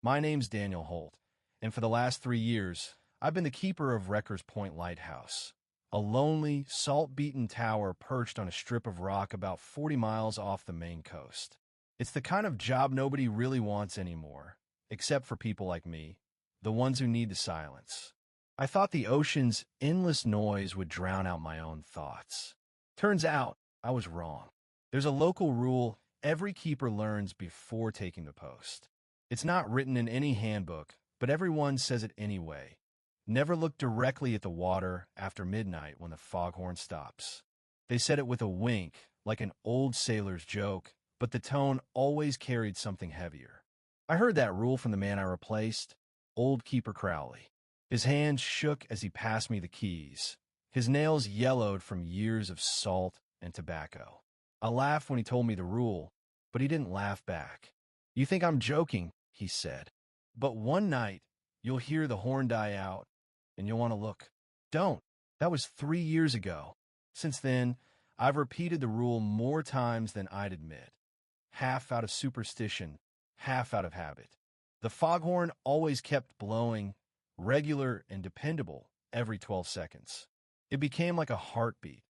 My name's Daniel Holt, and for the last 3 years, I've been the keeper of Wrecker's Point Lighthouse, a lonely, salt-beaten tower perched on a strip of rock about 40 miles off the Maine coast. It's the kind of job nobody really wants anymore, except for people like me, the ones who need the silence. I thought the ocean's endless noise would drown out my own thoughts. Turns out, I was wrong. There's a local rule every keeper learns before taking the post. It's not written in any handbook, but everyone says it anyway. Never look directly at the water after midnight when the foghorn stops. They said it with a wink, like an old sailor's joke, but the tone always carried something heavier. I heard that rule from the man I replaced, old Keeper Crowley. His hands shook as he passed me the keys. His nails yellowed from years of salt and tobacco. I laughed when he told me the rule, but he didn't laugh back. "You think I'm joking," he said. "But one night, you'll hear the horn die out, and you'll want to look." Don't. That was 3 years ago. Since then, I've repeated the rule more times than I'd admit. Half out of superstition, half out of habit. The foghorn always kept blowing, regular and dependable, every 12 seconds. It became like a heartbeat,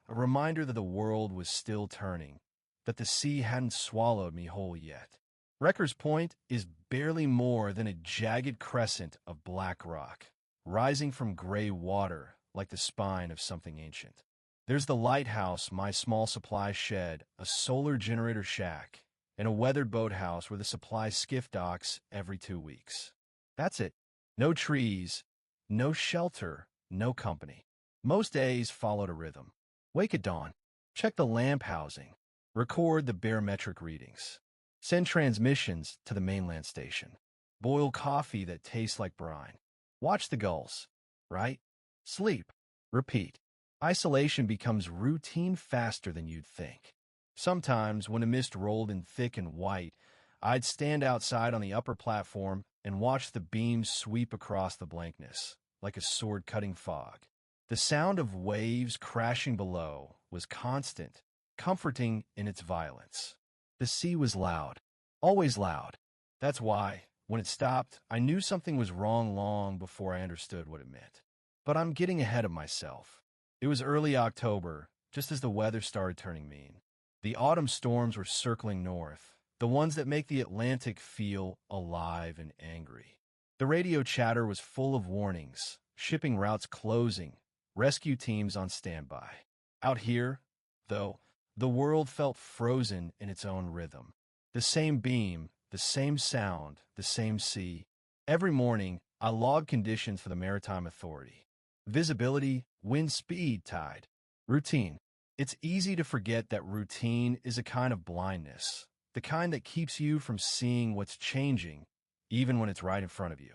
a reminder that the world was still turning, that the sea hadn't swallowed me whole yet. Wrecker's Point is barely more than a jagged crescent of black rock, rising from gray water like the spine of something ancient. There's the lighthouse, my small supply shed, a solar generator shack, and a weathered boathouse where the supply skiff docks every 2 weeks. That's it. No trees, no shelter, no company. Most days followed a rhythm. Wake at dawn. Check the lamp housing. Record the barometric readings. Send transmissions to the mainland station. Boil coffee that tastes like brine. Watch the gulls. Right? Sleep. Repeat. Isolation becomes routine faster than you'd think. Sometimes, when a mist rolled in thick and white, I'd stand outside on the upper platform and watch the beams sweep across the blankness, like a sword-cutting fog. The sound of waves crashing below was constant, comforting in its violence. The sea was loud, always loud. That's why, when it stopped, I knew something was wrong long before I understood what it meant. But I'm getting ahead of myself. It was early October, just as the weather started turning mean. The autumn storms were circling north, the ones that make the Atlantic feel alive and angry. The radio chatter was full of warnings, shipping routes closing, rescue teams on standby. Out here, though, the world felt frozen in its own rhythm. The same beam, the same sound, the same sea. Every morning, I logged conditions for the Maritime Authority. Visibility, wind speed, tide. Routine. It's easy to forget that routine is a kind of blindness, the kind that keeps you from seeing what's changing, even when it's right in front of you.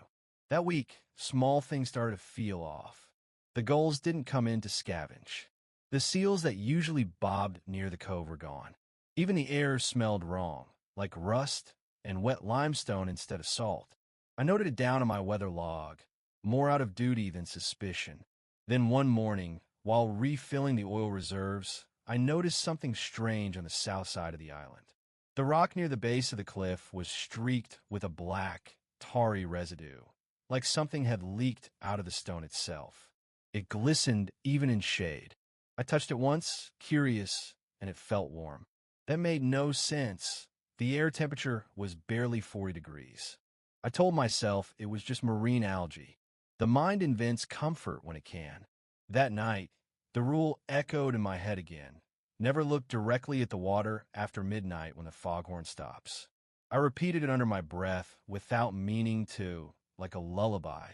That week, small things started to feel off. The gulls didn't come in to scavenge. The seals that usually bobbed near the cove were gone. Even the air smelled wrong, like rust and wet limestone instead of salt. I noted it down on my weather log, more out of duty than suspicion. Then one morning, while refilling the oil reserves, I noticed something strange on the south side of the island. The rock near the base of the cliff was streaked with a black, tarry residue, like something had leaked out of the stone itself. It glistened even in shade. I touched it once, curious, and it felt warm. That made no sense. The air temperature was barely 40 degrees. I told myself it was just marine algae. The mind invents comfort when it can. That night, the rule echoed in my head again. Never look directly at the water after midnight when the foghorn stops. I repeated it under my breath without meaning to, like a lullaby.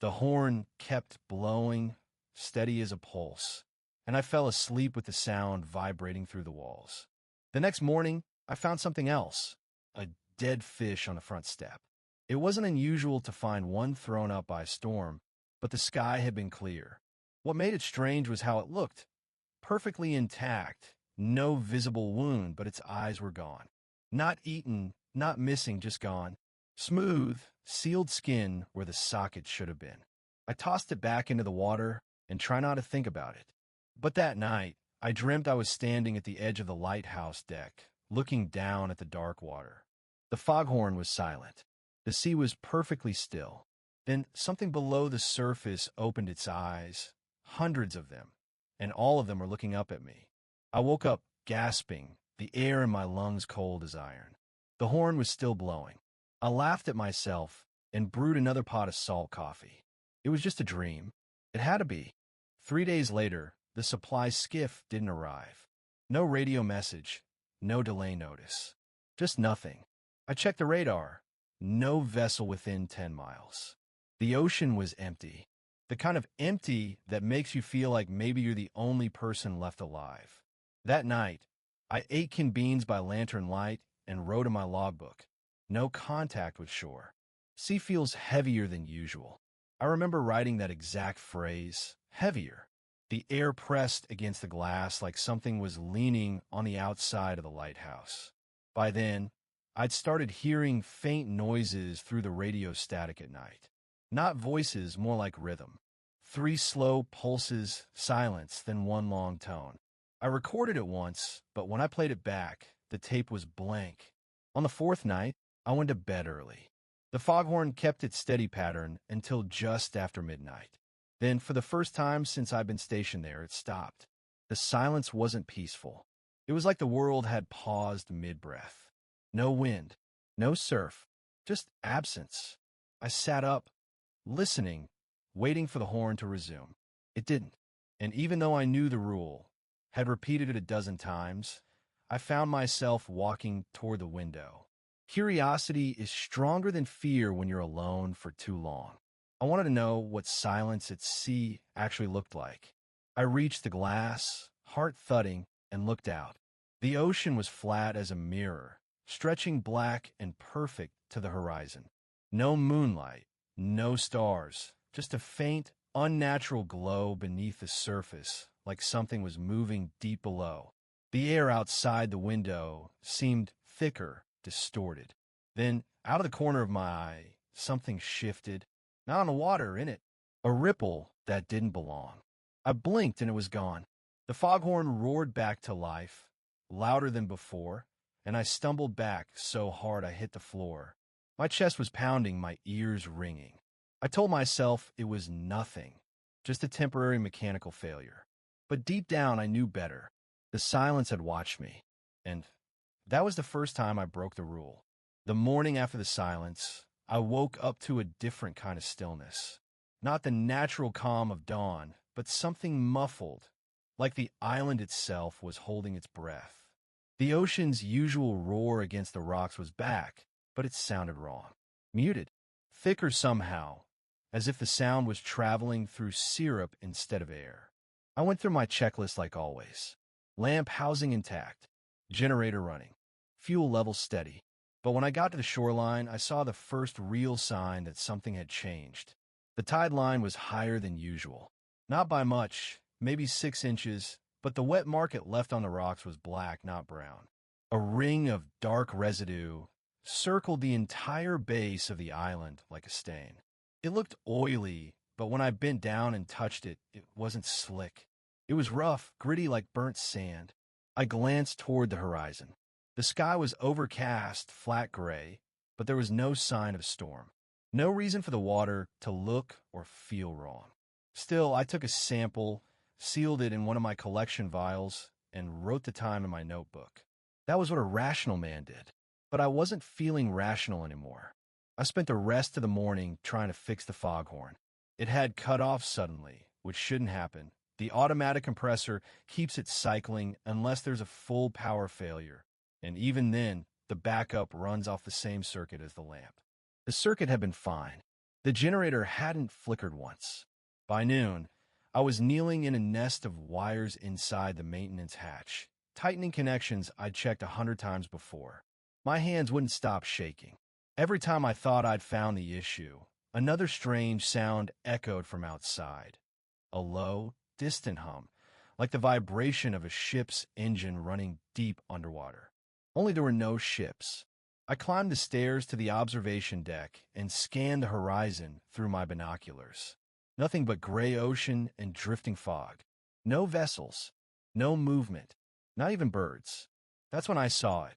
The horn kept blowing, steady as a pulse, and I fell asleep with the sound vibrating through the walls. The next morning, I found something else, a dead fish on the front step. It wasn't unusual to find one thrown up by a storm, but the sky had been clear. What made it strange was how it looked. Perfectly intact, no visible wound, but its eyes were gone. Not eaten, not missing, just gone. Smooth, sealed skin where the socket should have been. I tossed it back into the water and tried not to think about it. But that night, I dreamt I was standing at the edge of the lighthouse deck, looking down at the dark water. The foghorn was silent. The sea was perfectly still. Then something below the surface opened its eyes, hundreds of them, and all of them were looking up at me. I woke up gasping, the air in my lungs cold as iron. The horn was still blowing. I laughed at myself and brewed another pot of salt coffee. It was just a dream. It had to be. 3 days later, the supply skiff didn't arrive. No radio message, no delay notice. Just nothing. I checked the radar. No vessel within 10 miles. The ocean was empty. The kind of empty that makes you feel like maybe you're the only person left alive. That night, I ate canned beans by lantern light and wrote in my logbook. No contact with shore. Sea feels heavier than usual. I remember writing that exact phrase, heavier. The air pressed against the glass like something was leaning on the outside of the lighthouse. By then, I'd started hearing faint noises through the radio static at night. Not voices, more like rhythm. 3 slow pulses, silence, then 1 long tone. I recorded it once, but when I played it back, the tape was blank. On the 4th night, I went to bed early. The foghorn kept its steady pattern until just after midnight. Then, for the first time since I've been stationed there, it stopped. The silence wasn't peaceful. It was like the world had paused mid-breath. No wind, no surf, just absence. I sat up, listening, waiting for the horn to resume. It didn't. And even though I knew the rule, had repeated it a dozen times, I found myself walking toward the window. Curiosity is stronger than fear when you're alone for too long. I wanted to know what silence at sea actually looked like. I reached the glass, heart thudding, and looked out. The ocean was flat as a mirror, stretching black and perfect to the horizon. No moonlight, no stars, just a faint, unnatural glow beneath the surface, like something was moving deep below. The air outside the window seemed thicker, distorted. Then, out of the corner of my eye, something shifted. Not on the water, in it. A ripple that didn't belong. I blinked and it was gone. The foghorn roared back to life, louder than before, and I stumbled back so hard I hit the floor. My chest was pounding, my ears ringing. I told myself it was nothing, just a temporary mechanical failure. But deep down I knew better. The silence had watched me, and that was the first time I broke the rule. The morning after the silence, I woke up to a different kind of stillness. Not the natural calm of dawn, but something muffled, like the island itself was holding its breath. The ocean's usual roar against the rocks was back, but it sounded wrong. Muted. Thicker somehow, as if the sound was traveling through syrup instead of air. I went through my checklist like always. Lamp housing intact. Generator running. Fuel level steady. But when I got to the shoreline, I saw the first real sign that something had changed. The tide line was higher than usual. Not by much, maybe 6 inches, but the wet market left on the rocks was black, not brown. A ring of dark residue circled the entire base of the island like a stain. It looked oily, but when I bent down and touched it, it wasn't slick. It was rough, gritty like burnt sand. I glanced toward the horizon. The sky was overcast, flat gray, but there was no sign of a storm. No reason for the water to look or feel wrong. Still, I took a sample, sealed it in one of my collection vials, and wrote the time in my notebook. That was what a rational man did. But I wasn't feeling rational anymore. I spent the rest of the morning trying to fix the foghorn. It had cut off suddenly, which shouldn't happen. The automatic compressor keeps it cycling unless there's a full power failure. And even then, the backup runs off the same circuit as the lamp. The circuit had been fine. The generator hadn't flickered once. By noon, I was kneeling in a nest of wires inside the maintenance hatch, tightening connections I'd checked 100 times before. My hands wouldn't stop shaking. Every time I thought I'd found the issue, another strange sound echoed from outside. A low, distant hum, like the vibration of a ship's engine running deep underwater. Only there were no ships. I climbed the stairs to the observation deck and scanned the horizon through my binoculars. Nothing but gray ocean and drifting fog. No vessels. No movement. Not even birds. That's when I saw it.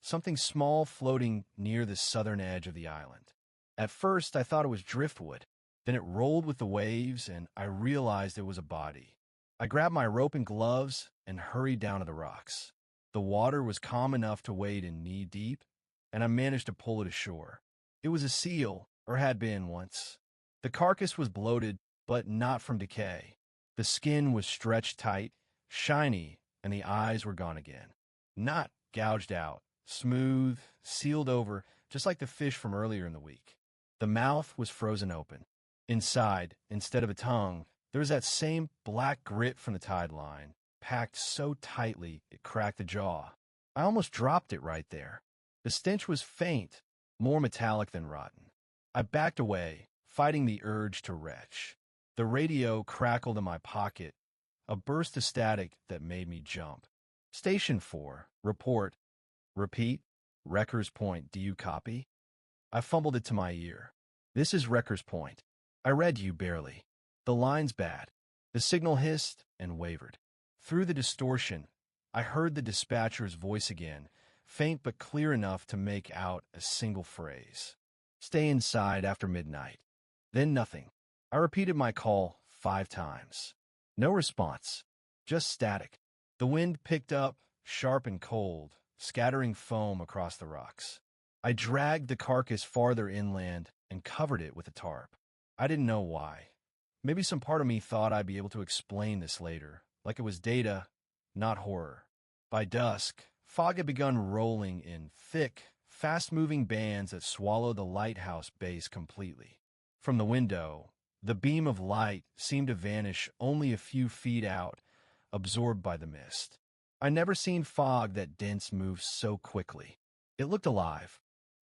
Something small floating near the southern edge of the island. At first, I thought it was driftwood. Then it rolled with the waves, and I realized it was a body. I grabbed my rope and gloves and hurried down to the rocks. The water was calm enough to wade in knee-deep, and I managed to pull it ashore. It was a seal, or had been once. The carcass was bloated, but not from decay. The skin was stretched tight, shiny, and the eyes were gone again. Not gouged out, smooth, sealed over, just like the fish from earlier in the week. The mouth was frozen open. Inside, instead of a tongue, there was that same black grit from the tide line, packed so tightly it cracked the jaw. I almost dropped it right there. The stench was faint, more metallic than rotten. I backed away, fighting the urge to retch. The radio crackled in my pocket, a burst of static that made me jump. Station 4, report, repeat, Wrecker's Point, do you copy? I fumbled it to my ear. This is Wrecker's Point. I read you barely. The line's bad. The signal hissed and wavered. Through the distortion, I heard the dispatcher's voice again, faint but clear enough to make out a single phrase. Stay inside after midnight. Then nothing. I repeated my call 5 times. No response. Just static. The wind picked up, sharp and cold, scattering foam across the rocks. I dragged the carcass farther inland and covered it with a tarp. I didn't know why. Maybe some part of me thought I'd be able to explain this later, like it was data, not horror. By dusk, fog had begun rolling in thick, fast-moving bands that swallowed the lighthouse base completely. From the window, the beam of light seemed to vanish only a few feet out, absorbed by the mist. I'd never seen fog that dense move so quickly. It looked alive.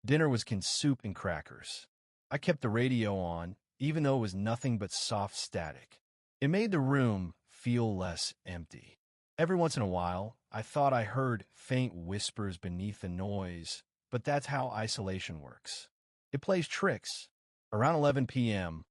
Dinner was canned soup and crackers. I kept the radio on, even though it was nothing but soft static. It made the room feel less empty. Every once in a while, I thought I heard faint whispers beneath the noise, but that's how isolation works. It plays tricks. Around 11 p.m.,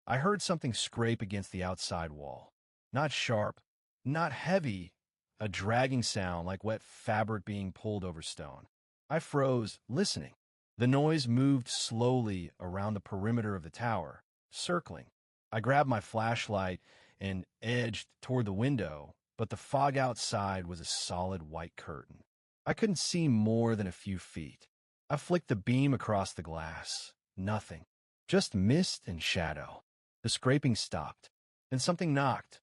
I heard something scrape against the outside wall. Not sharp, not heavy, a dragging sound like wet fabric being pulled over stone. I froze, listening. The noise moved slowly around the perimeter of the tower, circling. I grabbed my flashlight and edged toward the window, but the fog outside was a solid white curtain. I couldn't see more than a few feet. I flicked the beam across the glass. Nothing. Just mist and shadow. The scraping stopped. Then something knocked,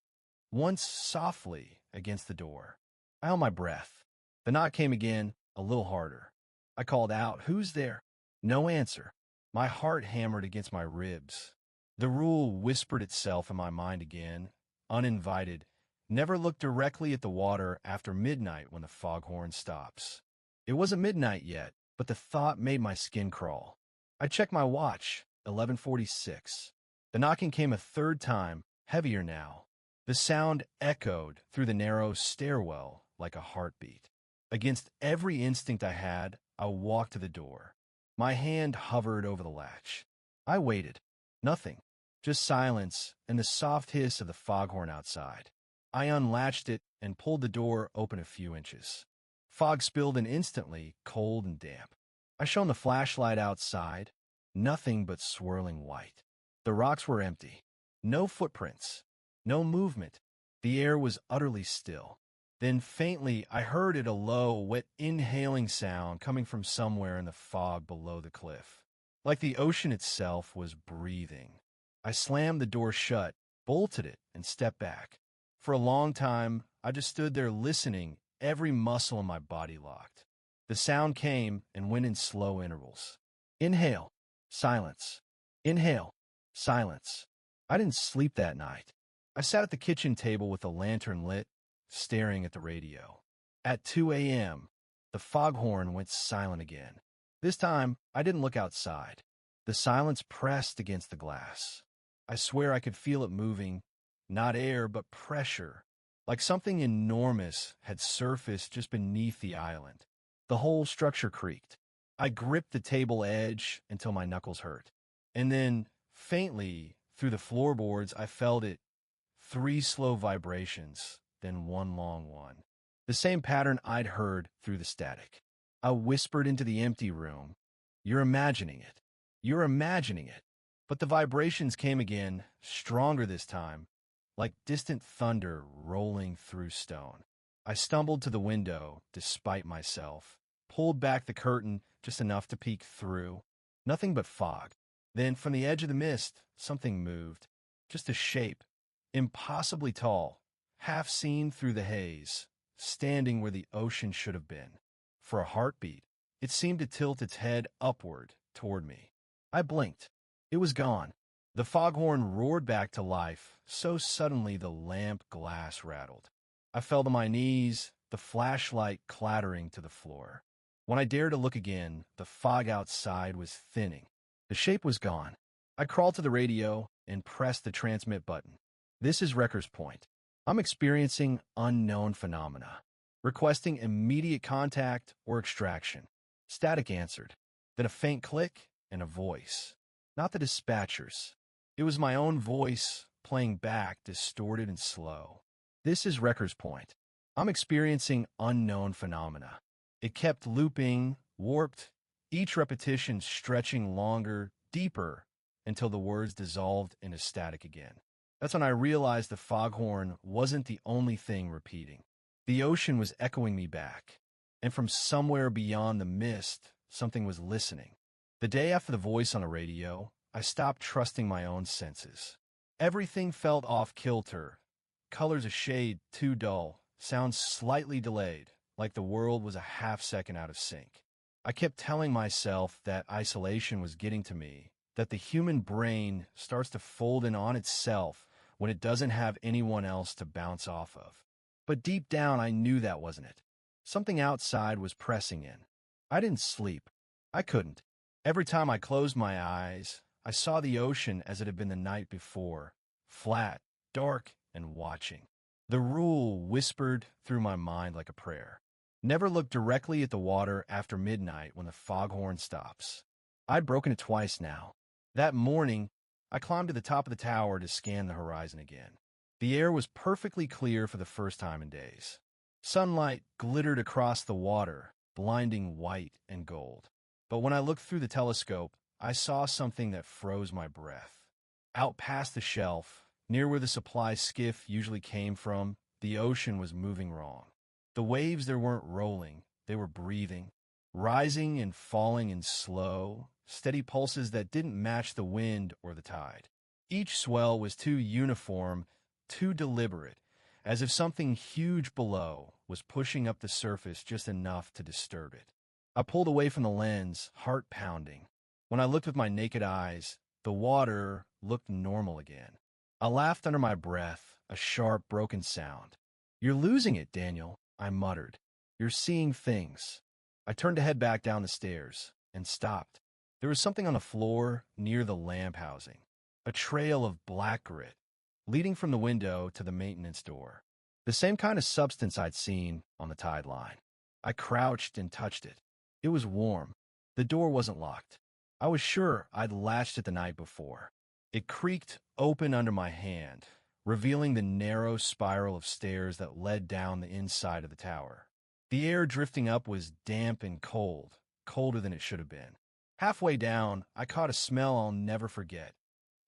once softly, against the door. I held my breath. The knock came again, a little harder. I called out, "Who's there?" No answer. My heart hammered against my ribs. The rule whispered itself in my mind again, uninvited. Never look directly at the water after midnight when the foghorn stops. It wasn't midnight yet, but the thought made my skin crawl. I checked my watch, 11:46. The knocking came a third time, heavier now. The sound echoed through the narrow stairwell like a heartbeat. Against every instinct I had, I walked to the door. My hand hovered over the latch. I waited. Nothing. Just silence and the soft hiss of the foghorn outside. I unlatched it and pulled the door open a few inches. Fog spilled in instantly, cold and damp. I shone the flashlight outside. Nothing but swirling white. The rocks were empty. No footprints. No movement. The air was utterly still. Then faintly, I heard it, a low, wet inhaling sound coming from somewhere in the fog below the cliff. Like the ocean itself was breathing. I slammed the door shut, bolted it, and stepped back. For a long time, I just stood there listening, every muscle in my body locked. The sound came and went in slow intervals. Inhale, silence. Inhale, silence. I didn't sleep that night. I sat at the kitchen table with the lantern lit, staring at the radio. At 2 a.m., the foghorn went silent again. This time, I didn't look outside. The silence pressed against the glass. I swear I could feel it moving, not air, but pressure, like something enormous had surfaced just beneath the island. The whole structure creaked. I gripped the table edge until my knuckles hurt. And then, faintly, through the floorboards, I felt it. 3 slow vibrations, then 1 long one. The same pattern I'd heard through the static. I whispered into the empty room, "You're imagining it. You're imagining it. But the vibrations came again, stronger this time, like distant thunder rolling through stone. I stumbled to the window, despite myself, pulled back the curtain just enough to peek through. Nothing but fog. Then, from the edge of the mist, something moved. Just a shape, impossibly tall, half seen through the haze, standing where the ocean should have been. For a heartbeat, it seemed to tilt its head upward toward me. I blinked. It was gone. The foghorn roared back to life, so suddenly the lamp glass rattled. I fell to my knees, the flashlight clattering to the floor. When I dared to look again, the fog outside was thinning. The shape was gone. I crawled to the radio and pressed the transmit button. This is Wrecker's Point. I'm experiencing unknown phenomena. Requesting immediate contact or extraction. Static answered. Then a faint click and a voice. Not the dispatcher's. It was my own voice, playing back, distorted and slow. This is Wrecker's Point. I'm experiencing unknown phenomena. It kept looping, warped, each repetition stretching longer, deeper, until the words dissolved into static again. That's when I realized the foghorn wasn't the only thing repeating. The ocean was echoing me back, and from somewhere beyond the mist, something was listening. The day after the voice on the radio, I stopped trusting my own senses. Everything felt off-kilter, colors a shade too dull, sounds slightly delayed, like the world was a half-second out of sync. I kept telling myself that isolation was getting to me, that the human brain starts to fold in on itself when it doesn't have anyone else to bounce off of. But deep down, I knew that wasn't it. Something outside was pressing in. I didn't sleep. I couldn't. Every time I closed my eyes, I saw the ocean as it had been the night before, flat, dark, and watching. The rule whispered through my mind like a prayer. Never look directly at the water after midnight when the foghorn stops. I'd broken it twice now. That morning, I climbed to the top of the tower to scan the horizon again. The air was perfectly clear for the first time in days. Sunlight glittered across the water, blinding white and gold. But when I looked through the telescope, I saw something that froze my breath. Out past the shelf, near where the supply skiff usually came from, the ocean was moving wrong. The waves there weren't rolling, they were breathing, rising and falling in slow, steady pulses that didn't match the wind or the tide. Each swell was too uniform, too deliberate, as if something huge below was pushing up the surface just enough to disturb it. I pulled away from the lens, heart pounding. When I looked with my naked eyes, the water looked normal again. I laughed under my breath, a sharp, broken sound. "You're losing it, Daniel," I muttered. "You're seeing things." I turned to head back down the stairs, and stopped. There was something on the floor near the lamp housing, a trail of black grit, leading from the window to the maintenance door. The same kind of substance I'd seen on the tide line. I crouched and touched it. It was warm. The door wasn't locked. I was sure I'd latched it the night before. It creaked open under my hand, revealing the narrow spiral of stairs that led down the inside of the tower. The air drifting up was damp and cold, colder than it should have been. Halfway down, I caught a smell I'll never forget.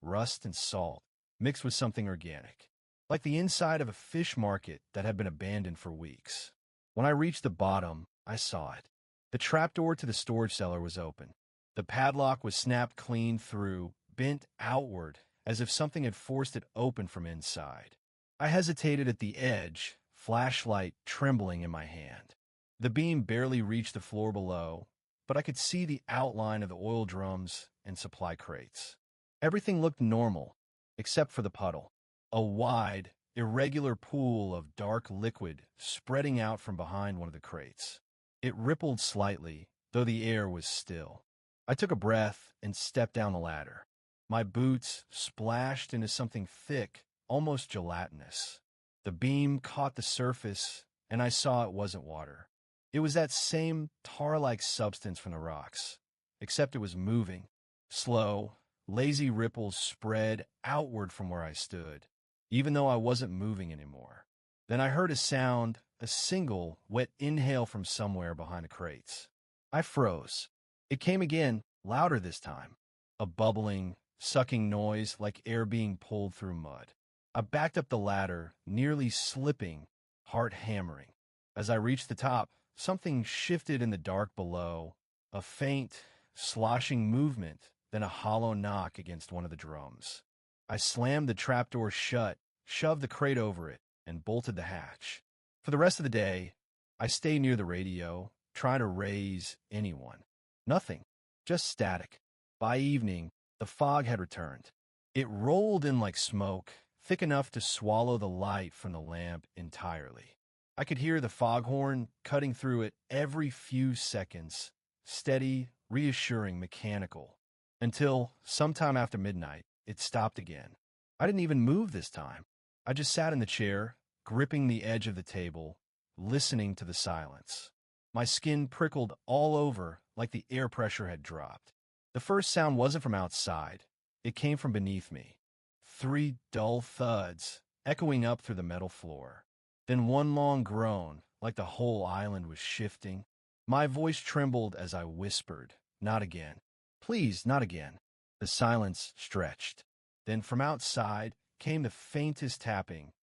Rust and salt, mixed with something organic, like the inside of a fish market that had been abandoned for weeks. When I reached the bottom, I saw it. The trapdoor to the storage cellar was open. The padlock was snapped clean through, bent outward, as if something had forced it open from inside. I hesitated at the edge, flashlight trembling in my hand. The beam barely reached the floor below, but I could see the outline of the oil drums and supply crates. Everything looked normal, except for the puddle. A wide, irregular pool of dark liquid spreading out from behind one of the crates. It rippled slightly, though the air was still. I took a breath and stepped down the ladder. My boots splashed into something thick, almost gelatinous. The beam caught the surface, and I saw it wasn't water. It was that same tar-like substance from the rocks, except it was moving. Slow, lazy ripples spread outward from where I stood, even though I wasn't moving anymore. Then I heard a sound, a single, wet inhale from somewhere behind the crates. I froze. It came again, louder this time. a bubbling, sucking noise like air being pulled through mud. I backed up the ladder, nearly slipping, heart hammering. As I reached the top, something shifted in the dark below, a faint, sloshing movement, then a hollow knock against one of the drums. I slammed the trapdoor shut, shoved the crate over it, and bolted the hatch. For the rest of the day, I stayed near the radio, trying to raise anyone. Nothing, just static. By evening, the fog had returned. It rolled in like smoke, thick enough to swallow the light from the lamp entirely. I could hear the foghorn cutting through it every few seconds, steady, reassuring, mechanical, until sometime after midnight, it stopped again. I didn't even move this time. I just sat in the chair, gripping the edge of the table, listening to the silence. My skin prickled all over like the air pressure had dropped. The first sound wasn't from outside. It came from beneath me. 3 dull thuds, echoing up through the metal floor. Then one long groan, like the whole island was shifting. My voice trembled as I whispered, "Not again. Please, not again." The silence stretched. Then from outside came the faintest tapping,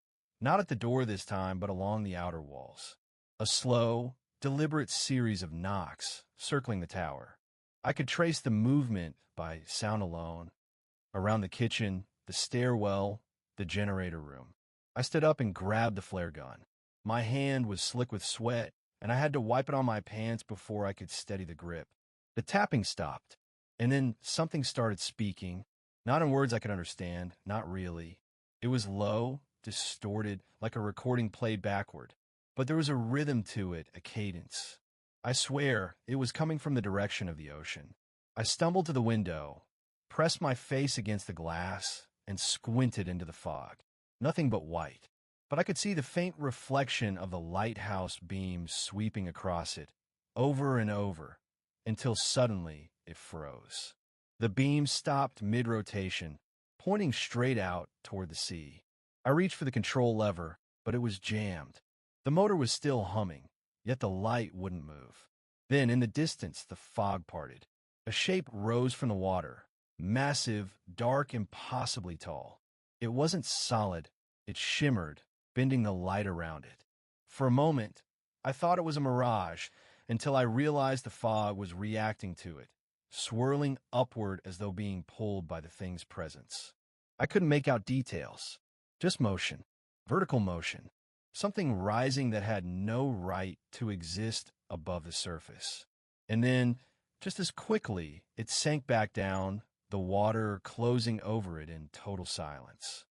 not at the door this time, but along the outer walls. A slow, deliberate series of knocks circling the tower. I could trace the movement by sound alone, around the kitchen, the stairwell, the generator room. I stood up and grabbed the flare gun. My hand was slick with sweat, and I had to wipe it on my pants before I could steady the grip. The tapping stopped, and then something started speaking, not in words I could understand, not really. It was low, distorted, like a recording played backward, but there was a rhythm to it, a cadence. I swear it was coming from the direction of the ocean. I stumbled to the window, pressed my face against the glass, and squinted into the fog. Nothing but white, but I could see the faint reflection of the lighthouse beam sweeping across it, over and over, until suddenly it froze. The beam stopped mid-rotation, pointing straight out toward the sea. I reached for the control lever, but it was jammed. The motor was still humming, yet the light wouldn't move. Then, in the distance, the fog parted. A shape rose from the water, massive, dark, impossibly tall. It wasn't solid. It shimmered, bending the light around it. For a moment, I thought it was a mirage, until I realized the fog was reacting to it, swirling upward as though being pulled by the thing's presence. I couldn't make out details, just motion, vertical motion, something rising that had no right to exist above the surface. And then, just as quickly, it sank back down, the water closing over it in total silence.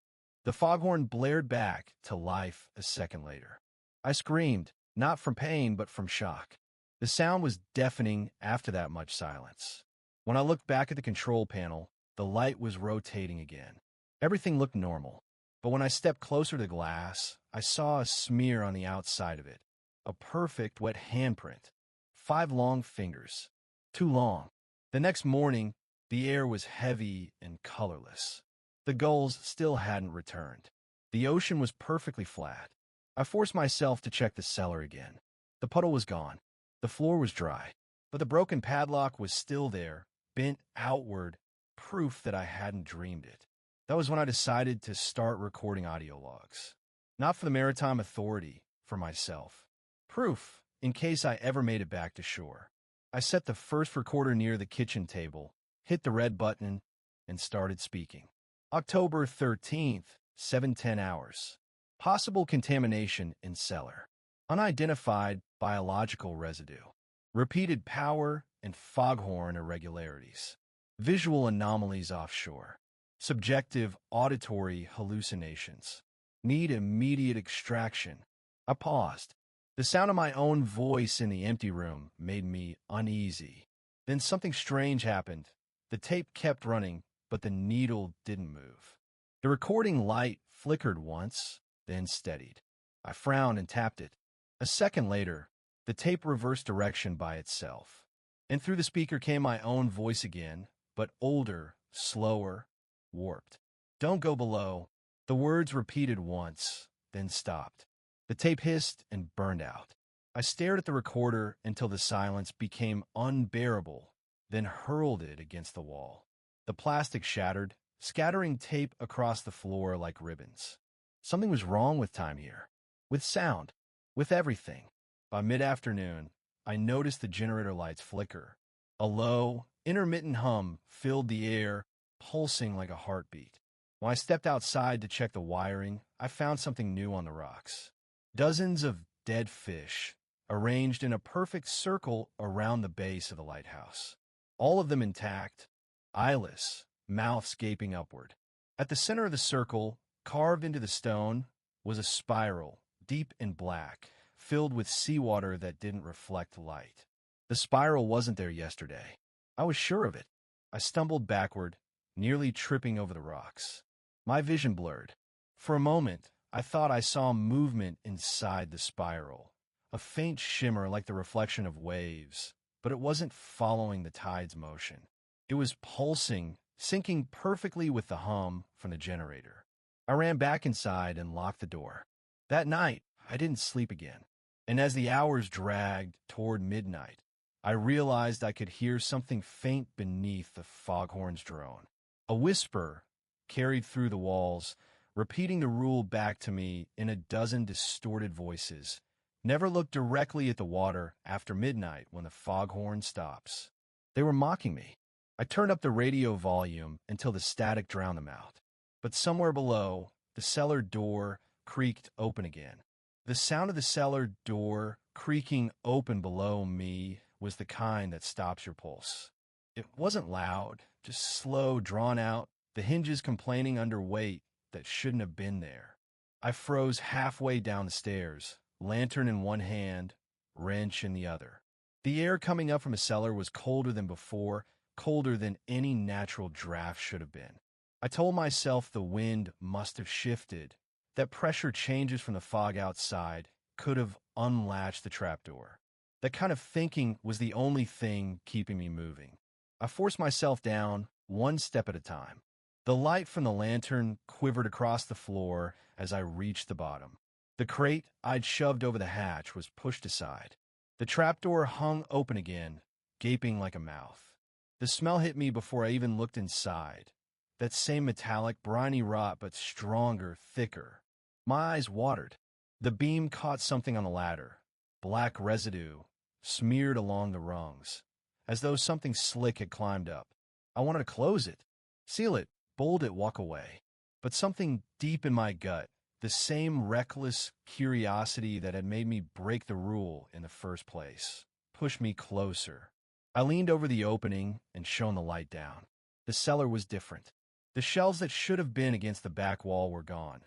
The foghorn blared back to life a second later. I screamed, not from pain, but from shock. The sound was deafening after that much silence. When I looked back at the control panel, the light was rotating again. Everything looked normal. But when I stepped closer to the glass, I saw a smear on the outside of it. A perfect wet handprint. 5 long fingers. Too long. The next morning, the air was heavy and colorless. The gulls still hadn't returned. The ocean was perfectly flat. I forced myself to check the cellar again. The puddle was gone. The floor was dry. But the broken padlock was still there, bent outward, proof that I hadn't dreamed it. That was when I decided to start recording audio logs. Not for the Maritime Authority, for myself. Proof, in case I ever made it back to shore. I set the first recorder near the kitchen table, hit the red button, and started speaking. October 13th, 7:10 hours. Possible contamination in cellar. Unidentified biological residue. Repeated power and foghorn irregularities. Visual anomalies offshore. Subjective auditory hallucinations. Need immediate extraction. I paused. The sound of my own voice in the empty room made me uneasy. Then something strange happened. The tape kept running, but the needle didn't move. The recording light flickered once, then steadied. I frowned and tapped it. A second later, the tape reversed direction by itself. And through the speaker came my own voice again, but older, slower, warped. "Don't go below." The words repeated once, then stopped. The tape hissed and burned out. I stared at the recorder until the silence became unbearable, then hurled it against the wall. The plastic shattered, scattering tape across the floor like ribbons. Something was wrong with time here. With sound. With everything. By mid-afternoon, I noticed the generator lights flicker. A low, intermittent hum filled the air, pulsing like a heartbeat. When I stepped outside to check the wiring, I found something new on the rocks. Dozens of dead fish, arranged in a perfect circle around the base of the lighthouse. All of them intact, eyeless, mouths gaping upward. At the center of the circle, carved into the stone, was a spiral, deep and black, filled with seawater that didn't reflect light. The spiral wasn't there yesterday. I was sure of it. I stumbled backward, nearly tripping over the rocks. My vision blurred. For a moment, I thought I saw movement inside the spiral, a faint shimmer like the reflection of waves, but it wasn't following the tide's motion. It was pulsing, syncing perfectly with the hum from the generator. I ran back inside and locked the door. That night, I didn't sleep again, and as the hours dragged toward midnight, I realized I could hear something faint beneath the foghorn's drone. A whisper carried through the walls, repeating the rule back to me in a dozen distorted voices. Never look directly at the water after midnight when the foghorn stops. They were mocking me. I turned up the radio volume until the static drowned them out. But somewhere below, the cellar door creaked open again. The sound of the cellar door creaking open below me was the kind that stops your pulse. It wasn't loud, just slow, drawn out, the hinges complaining under weight that shouldn't have been there. I froze halfway down the stairs, lantern in one hand, wrench in the other. The air coming up from a cellar was colder than before, colder than any natural draft should have been. I told myself the wind must have shifted, that pressure changes from the fog outside could have unlatched the trapdoor. That kind of thinking was the only thing keeping me moving. I forced myself down, one step at a time. The light from the lantern quivered across the floor as I reached the bottom. The crate I'd shoved over the hatch was pushed aside. The trapdoor hung open again, gaping like a mouth. The smell hit me before I even looked inside. That same metallic, briny rot, but stronger, thicker. My eyes watered. The beam caught something on the ladder. Black residue, smeared along the rungs, as though something slick had climbed up. I wanted to close it, seal it, bolt it, walk away. But something deep in my gut, the same reckless curiosity that had made me break the rule in the first place, pushed me closer. I leaned over the opening and shone the light down. The cellar was different. The shelves that should have been against the back wall were gone.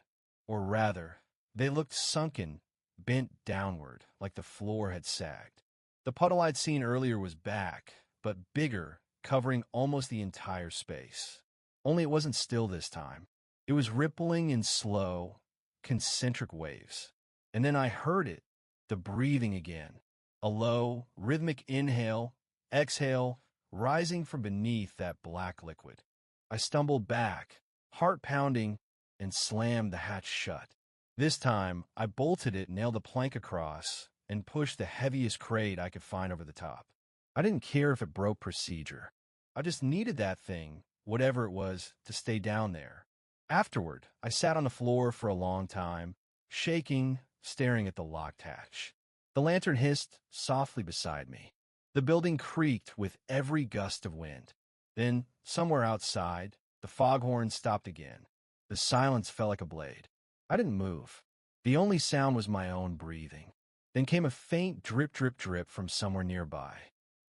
Or rather, they looked sunken, bent downward, like the floor had sagged. The puddle I'd seen earlier was back, but bigger, covering almost the entire space. Only it wasn't still this time. It was rippling in slow, concentric waves. And then I heard it, the breathing again. A low, rhythmic inhale, exhale, rising from beneath that black liquid. I stumbled back, heart pounding, and slammed the hatch shut. This time, I bolted it, nailed the plank across, and pushed the heaviest crate I could find over the top. I didn't care if it broke procedure. I just needed that thing, whatever it was, to stay down there. Afterward, I sat on the floor for a long time, shaking, staring at the locked hatch. The lantern hissed softly beside me. The building creaked with every gust of wind. Then, somewhere outside, the foghorn stopped again. The silence fell like a blade. I didn't move. The only sound was my own breathing. Then came a faint drip, drip, drip from somewhere nearby.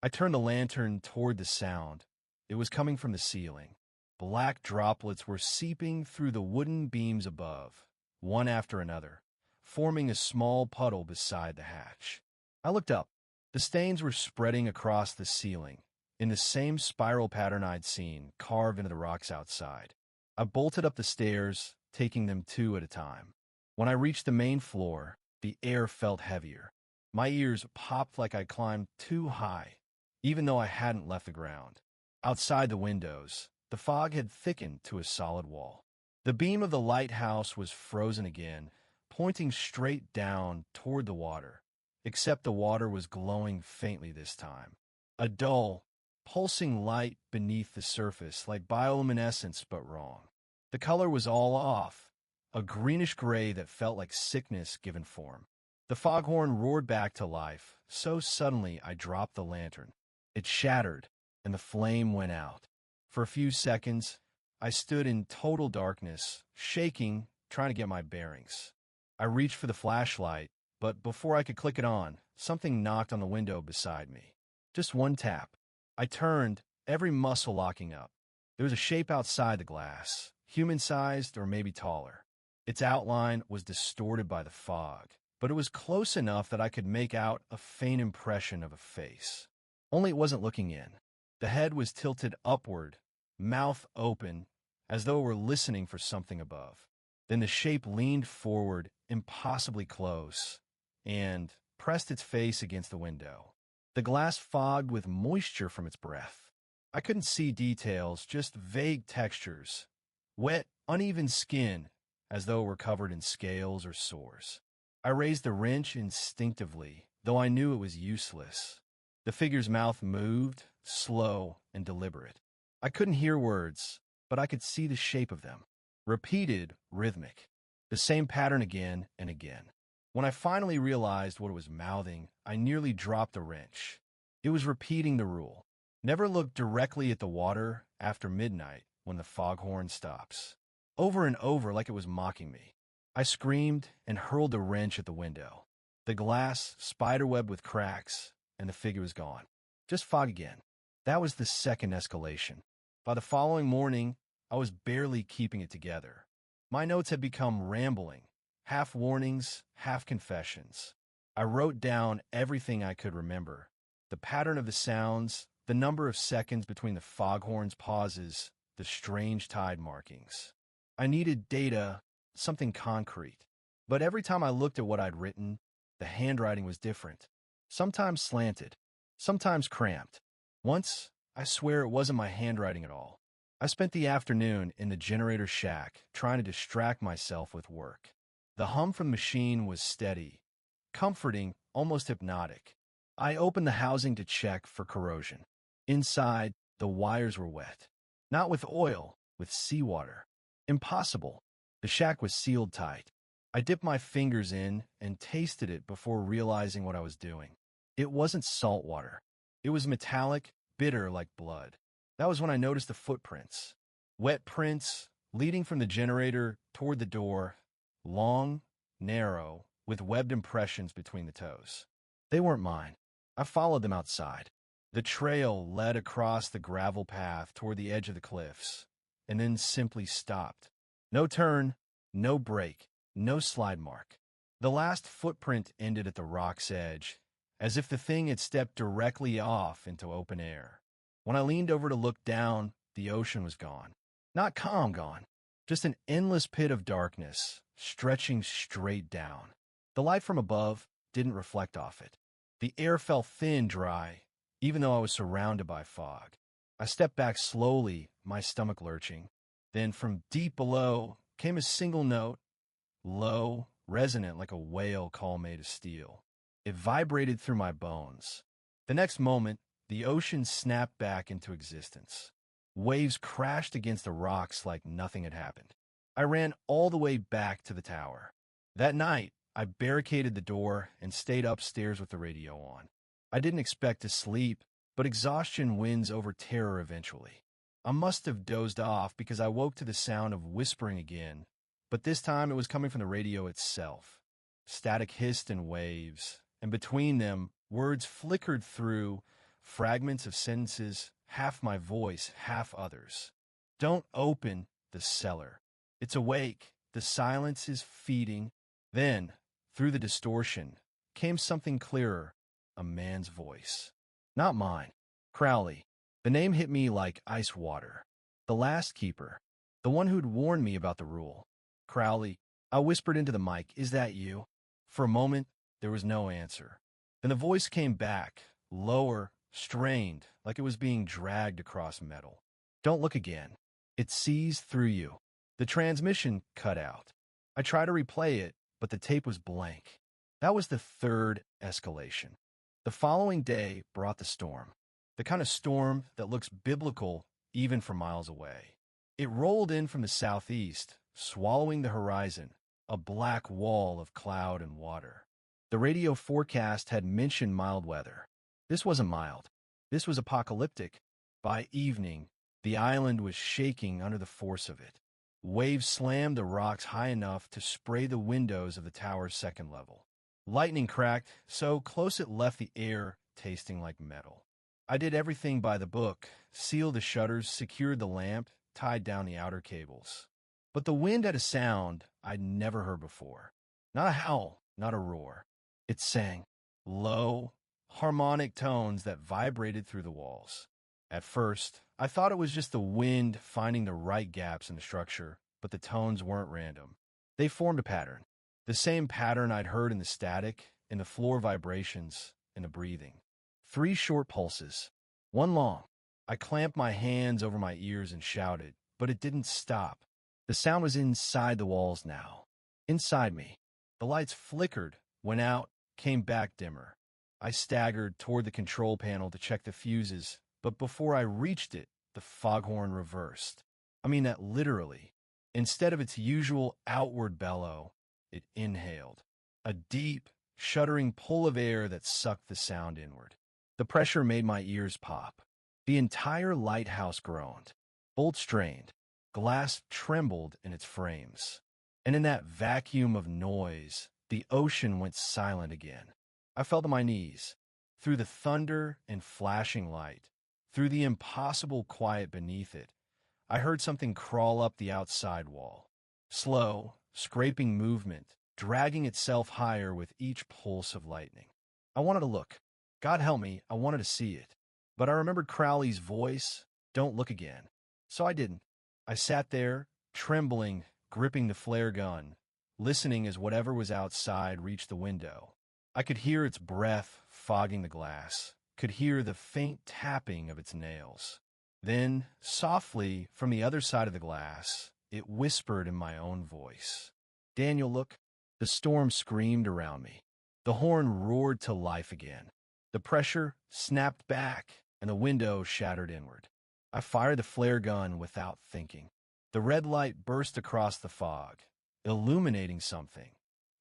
I turned the lantern toward the sound. It was coming from the ceiling. Black droplets were seeping through the wooden beams above, one after another, forming a small puddle beside the hatch. I looked up. The stains were spreading across the ceiling, in the same spiral pattern I'd seen carved into the rocks outside. I bolted up the stairs, taking them two at a time. When I reached the main floor, the air felt heavier. My ears popped like I climbed too high, even though I hadn't left the ground. Outside the windows, the fog had thickened to a solid wall. The beam of the lighthouse was frozen again, pointing straight down toward the water, except the water was glowing faintly this time. A dull, pulsing light beneath the surface, like bioluminescence but wrong. The color was all off, a greenish gray that felt like sickness given form. The foghorn roared back to life, so suddenly I dropped the lantern. It shattered, and the flame went out. For a few seconds, I stood in total darkness, shaking, trying to get my bearings. I reached for the flashlight, but before I could click it on, something knocked on the window beside me. Just one tap. I turned, every muscle locking up. There was a shape outside the glass, human-sized or maybe taller. Its outline was distorted by the fog, but it was close enough that I could make out a faint impression of a face. Only it wasn't looking in. The head was tilted upward, mouth open, as though it were listening for something above. Then the shape leaned forward, impossibly close, and pressed its face against the window. The glass fogged with moisture from its breath. I couldn't see details, just vague textures. Wet, uneven skin, as though it were covered in scales or sores. I raised the wrench instinctively, though I knew it was useless. The figure's mouth moved, slow and deliberate. I couldn't hear words, but I could see the shape of them. Repeated, rhythmic. The same pattern again and again. When I finally realized what it was mouthing, I nearly dropped the wrench. It was repeating the rule. Never look directly at the water after midnight when the foghorn stops. Over and over, like it was mocking me. I screamed and hurled the wrench at the window. The glass spiderwebbed with cracks, and the figure was gone. Just fog again. That was the second escalation. By the following morning, I was barely keeping it together. My notes had become rambling, half warnings, half confessions. I wrote down everything I could remember. The pattern of the sounds, the number of seconds between the foghorn's pauses, the strange tide markings. I needed data, something concrete. But every time I looked at what I'd written, the handwriting was different. Sometimes slanted, sometimes cramped. Once, I swear it wasn't my handwriting at all. I spent the afternoon in the generator shack trying to distract myself with work. The hum from the machine was steady, comforting, almost hypnotic. I opened the housing to check for corrosion. Inside, the wires were wet. Not with oil, with seawater. Impossible. The shack was sealed tight. I dipped my fingers in and tasted it before realizing what I was doing. It wasn't salt water. It was metallic, bitter like blood. That was when I noticed the footprints. Wet prints, leading from the generator toward the door, long, narrow, with webbed impressions between the toes. They weren't mine. I followed them outside. The trail led across the gravel path toward the edge of the cliffs, and then simply stopped. No turn, no break, no slide mark. The last footprint ended at the rock's edge, as if the thing had stepped directly off into open air. When I leaned over to look down, the ocean was gone. Not calm gone, just an endless pit of darkness, stretching straight down. The light from above didn't reflect off it. The air felt thin, dry, even though I was surrounded by fog. I stepped back slowly, my stomach lurching. Then from deep below came a single note, low, resonant like a whale call made of steel. It vibrated through my bones. The next moment, the ocean snapped back into existence. Waves crashed against the rocks like nothing had happened. I ran all the way back to the tower. That night, I barricaded the door and stayed upstairs with the radio on. I didn't expect to sleep, but exhaustion wins over terror eventually. I must have dozed off because I woke to the sound of whispering again, but this time it was coming from the radio itself. Static hissed in waves, and between them, words flickered through, fragments of sentences, half my voice, half others. Don't open the cellar. It's awake. The silence is feeding. Then, through the distortion, came something clearer, a man's voice. Not mine. Crowley. The name hit me like ice water. The last keeper. The one who'd warned me about the rule. Crowley. I whispered into the mic, "Is that you?" For a moment, there was no answer. Then the voice came back, lower, strained, like it was being dragged across metal. Don't look again. It sees through you. The transmission cut out. I tried to replay it, but the tape was blank. That was the third escalation. The following day brought the storm. the kind of storm that looks biblical even from miles away. It rolled in from the southeast, swallowing the horizon, a black wall of cloud and water. The radio forecast had mentioned mild weather. This wasn't mild. This was apocalyptic. By evening, the island was shaking under the force of it. Waves slammed the rocks high enough to spray the windows of the tower's second level. Lightning cracked so close it left the air tasting like metal. I did everything by the book, sealed the shutters, secured the lamp, tied down the outer cables. But the wind had a sound I'd never heard before. Not a howl, not a roar. It sang, low, harmonic tones that vibrated through the walls. At first, I thought it was just the wind finding the right gaps in the structure, but the tones weren't random. They formed a pattern. The same pattern I'd heard in the static, in the floor vibrations, in the breathing. 3 short pulses, 1 long. I clamped my hands over my ears and shouted, but it didn't stop. The sound was inside the walls now. Inside me. The lights flickered, went out, came back dimmer. I staggered toward the control panel to check the fuses, but before I reached it, the foghorn reversed. I mean that literally. Instead of its usual outward bellow, it inhaled. A deep, shuddering pull of air that sucked the sound inward. The pressure made my ears pop. The entire lighthouse groaned. Bolts strained. Glass trembled in its frames. And in that vacuum of noise, the ocean went silent again. I fell to my knees. Through the thunder and flashing light, through the impossible quiet beneath it, I heard something crawl up the outside wall. Slow, scraping movement, dragging itself higher with each pulse of lightning. I wanted to look. God help me, I wanted to see it. But I remembered Crowley's voice, don't look again. So I didn't. I sat there, trembling, gripping the flare gun, listening as whatever was outside reached the window. I could hear its breath fogging the glass, could hear the faint tapping of its nails. Then, softly, from the other side of the glass, it whispered in my own voice. Daniel, look. The storm screamed around me. The horn roared to life again. The pressure snapped back, and the window shattered inward. I fired the flare gun without thinking. The red light burst across the fog, illuminating something.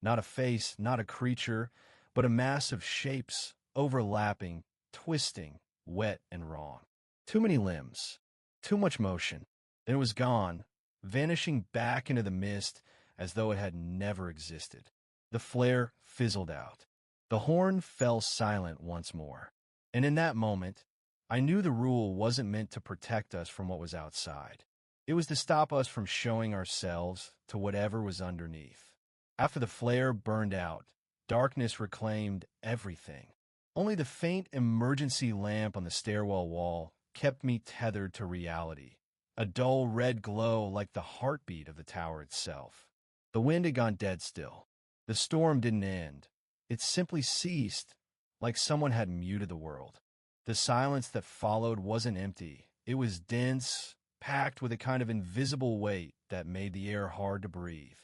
Not a face, not a creature, but a mass of shapes, overlapping, twisting, wet and wrong. Too many limbs, too much motion. Then it was gone, vanishing back into the mist as though it had never existed. The flare fizzled out. The horn fell silent once more. And in that moment, I knew the rule wasn't meant to protect us from what was outside. It was to stop us from showing ourselves to whatever was underneath. After the flare burned out, darkness reclaimed everything. Only the faint emergency lamp on the stairwell wall kept me tethered to reality, a dull red glow like the heartbeat of the tower itself. The wind had gone dead still. The storm didn't end. It simply ceased, like someone had muted the world. The silence that followed wasn't empty. It was dense, packed with a kind of invisible weight that made the air hard to breathe.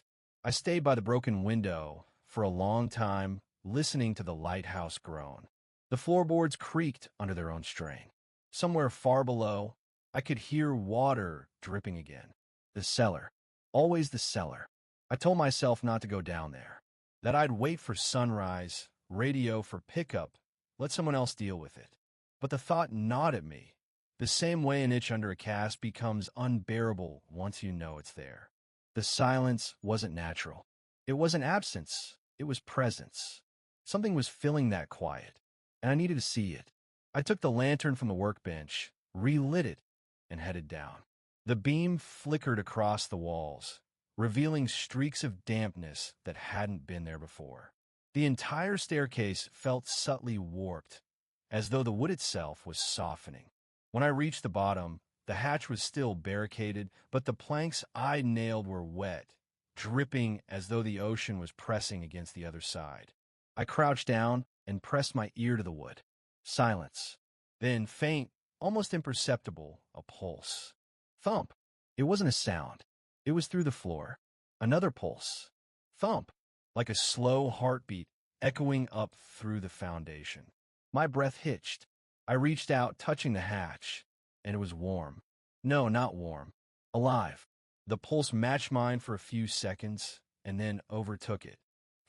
I stayed by the broken window for a long time, listening to the lighthouse groan. The floorboards creaked under their own strain. Somewhere far below, I could hear water dripping again. The cellar. Always the cellar. I told myself not to go down there, that I'd wait for sunrise, radio for pickup, let someone else deal with it. But the thought gnawed at me, the same way an itch under a cast becomes unbearable once you know it's there. The silence wasn't natural. It wasn't absence, it was presence. Something was filling that quiet, and I needed to see it. I took the lantern from the workbench, relit it, and headed down. The beam flickered across the walls, revealing streaks of dampness that hadn't been there before. The entire staircase felt subtly warped, as though the wood itself was softening. When I reached the bottom, the hatch was still barricaded, but the planks I'd nailed were wet, dripping as though the ocean was pressing against the other side. I crouched down and pressed my ear to the wood. Silence. Then, faint, almost imperceptible, a pulse. Thump. It wasn't a sound. It was through the floor. Another pulse. Thump. Like a slow heartbeat echoing up through the foundation. My breath hitched. I reached out, touching the hatch, and it was warm. No, not warm. Alive. The pulse matched mine for a few seconds, and then overtook it.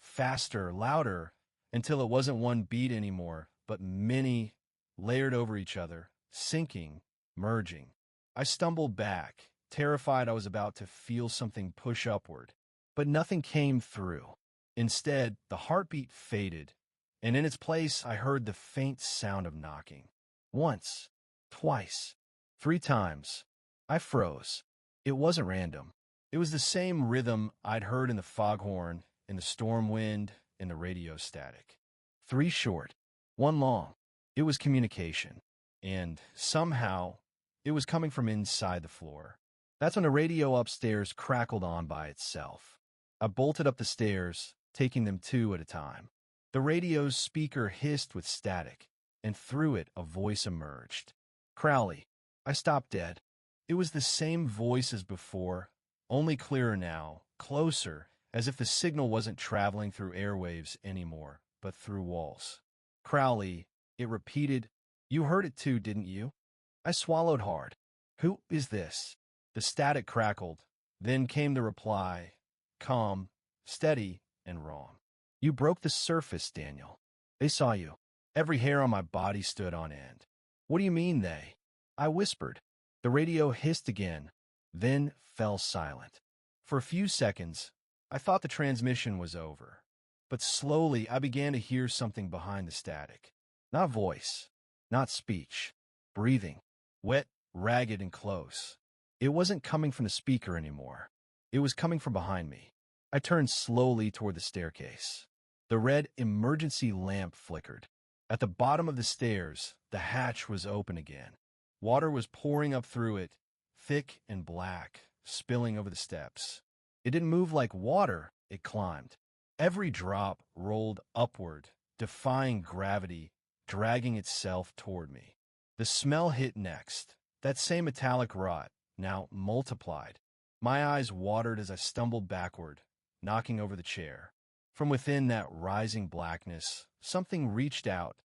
Faster, louder, until it wasn't one beat anymore, but many layered over each other, sinking, merging. I stumbled back, terrified I was about to feel something push upward. But nothing came through. Instead, the heartbeat faded, and in its place I heard the faint sound of knocking. Once, twice, 3 times. I froze. It wasn't random. It was the same rhythm I'd heard in the foghorn, in the storm wind, in the radio static. 3 short, 1 long. It was communication. And somehow, it was coming from inside the floor. That's when the radio upstairs crackled on by itself. I bolted up the stairs, taking them 2 at a time. The radio's speaker hissed with static, and through it a voice emerged. Crowley. I stopped dead. It was the same voice as before, only clearer now, closer, as if the signal wasn't traveling through airwaves anymore, but through walls. Crowley, it repeated. You heard it too, didn't you? I swallowed hard. Who is this? The static crackled. Then came the reply, calm, steady, and wrong. You broke the surface, Daniel. They saw you. Every hair on my body stood on end. What do you mean, they? I whispered. The radio hissed again, then fell silent. For a few seconds, I thought the transmission was over. But slowly, I began to hear something behind the static. Not voice, not speech. Breathing. Wet, ragged, and close. It wasn't coming from the speaker anymore. It was coming from behind me. I turned slowly toward the staircase. The red emergency lamp flickered. At the bottom of the stairs, the hatch was open again. Water was pouring up through it, thick and black, spilling over the steps. It didn't move like water, it climbed. Every drop rolled upward, defying gravity, dragging itself toward me. The smell hit next, that same metallic rot, now multiplied. My eyes watered as I stumbled backward, knocking over the chair. From within that rising blackness, something reached out,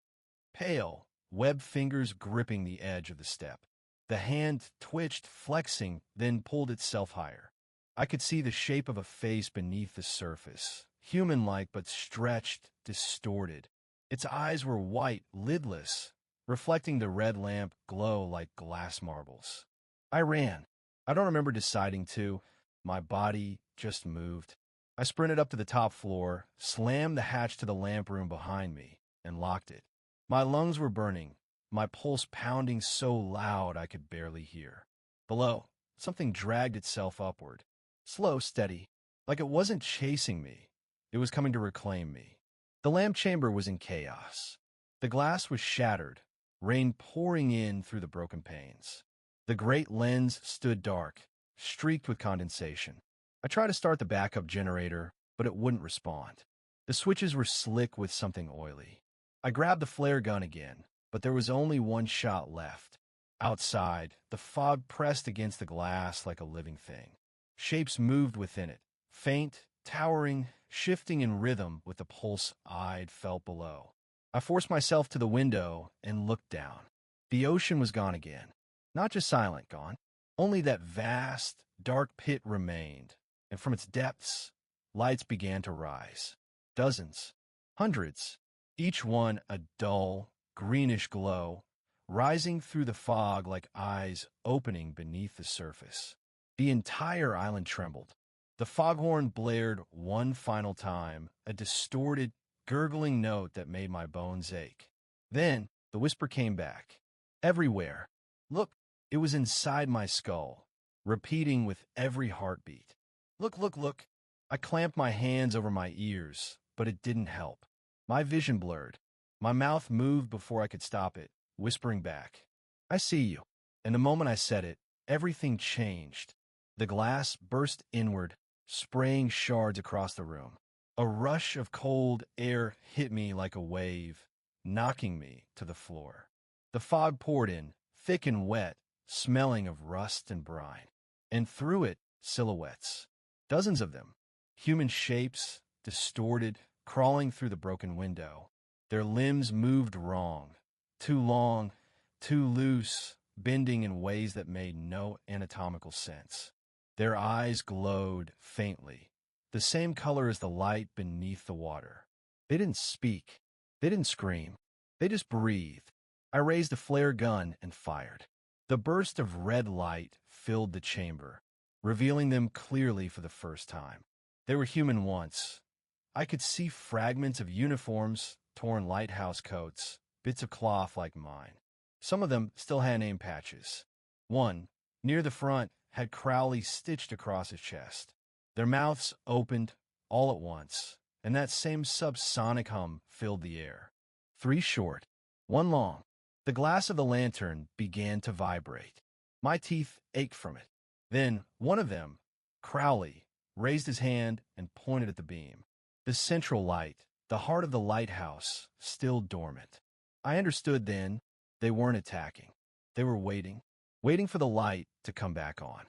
pale, webbed fingers gripping the edge of the step. The hand twitched, flexing, then pulled itself higher. I could see the shape of a face beneath the surface, human-like but stretched, distorted. Its eyes were white, lidless, reflecting the red lamp glow like glass marbles. I ran. I don't remember deciding to. My body just moved. I sprinted up to the top floor, slammed the hatch to the lamp room behind me, and locked it. My lungs were burning, my pulse pounding so loud I could barely hear. Below, something dragged itself upward. Slow, steady, like it wasn't chasing me. It was coming to reclaim me. The lamp chamber was in chaos. The glass was shattered, rain pouring in through the broken panes. The great lens stood dark, streaked with condensation. I tried to start the backup generator, but it wouldn't respond. The switches were slick with something oily. I grabbed the flare gun again, but there was only 1 shot left. Outside, the fog pressed against the glass like a living thing. Shapes moved within it, faint, towering, shifting in rhythm with the pulse I'd felt below. I forced myself to the window and looked down. The ocean was gone again. Not just silent gone. Only that vast, dark pit remained, and from its depths, lights began to rise. Dozens, hundreds, each one a dull, greenish glow, rising through the fog like eyes opening beneath the surface. The entire island trembled. The foghorn blared one final time, a distorted, gurgling note that made my bones ache. Then the whisper came back. Everywhere. Look, it was inside my skull, repeating with every heartbeat. Look, look, look. I clamped my hands over my ears, but it didn't help. My vision blurred. My mouth moved before I could stop it, whispering back, I see you. And the moment I said it, everything changed. The glass burst inward, spraying shards across the room. A rush of cold air hit me like a wave, knocking me to the floor. The fog poured in, thick and wet, smelling of rust and brine. And through it, silhouettes. Dozens of them. Human shapes, distorted, crawling through the broken window. Their limbs moved wrong. Too long, too loose, bending in ways that made no anatomical sense. Their eyes glowed faintly, the same color as the light beneath the water. They didn't speak. They didn't scream. They just breathed. I raised a flare gun and fired. The burst of red light filled the chamber, revealing them clearly for the first time. They were human once. I could see fragments of uniforms, torn lighthouse coats, bits of cloth like mine. Some of them still had name patches. One, near the front, had Crowley stitched across his chest. Their mouths opened all at once, and that same subsonic hum filled the air. 3 short, 1 long. The glass of the lantern began to vibrate. My teeth ached from it. Then one of them, Crowley, raised his hand and pointed at the beam. The central light, the heart of the lighthouse, still dormant. I understood then they weren't attacking. They were waiting for the light to come back on,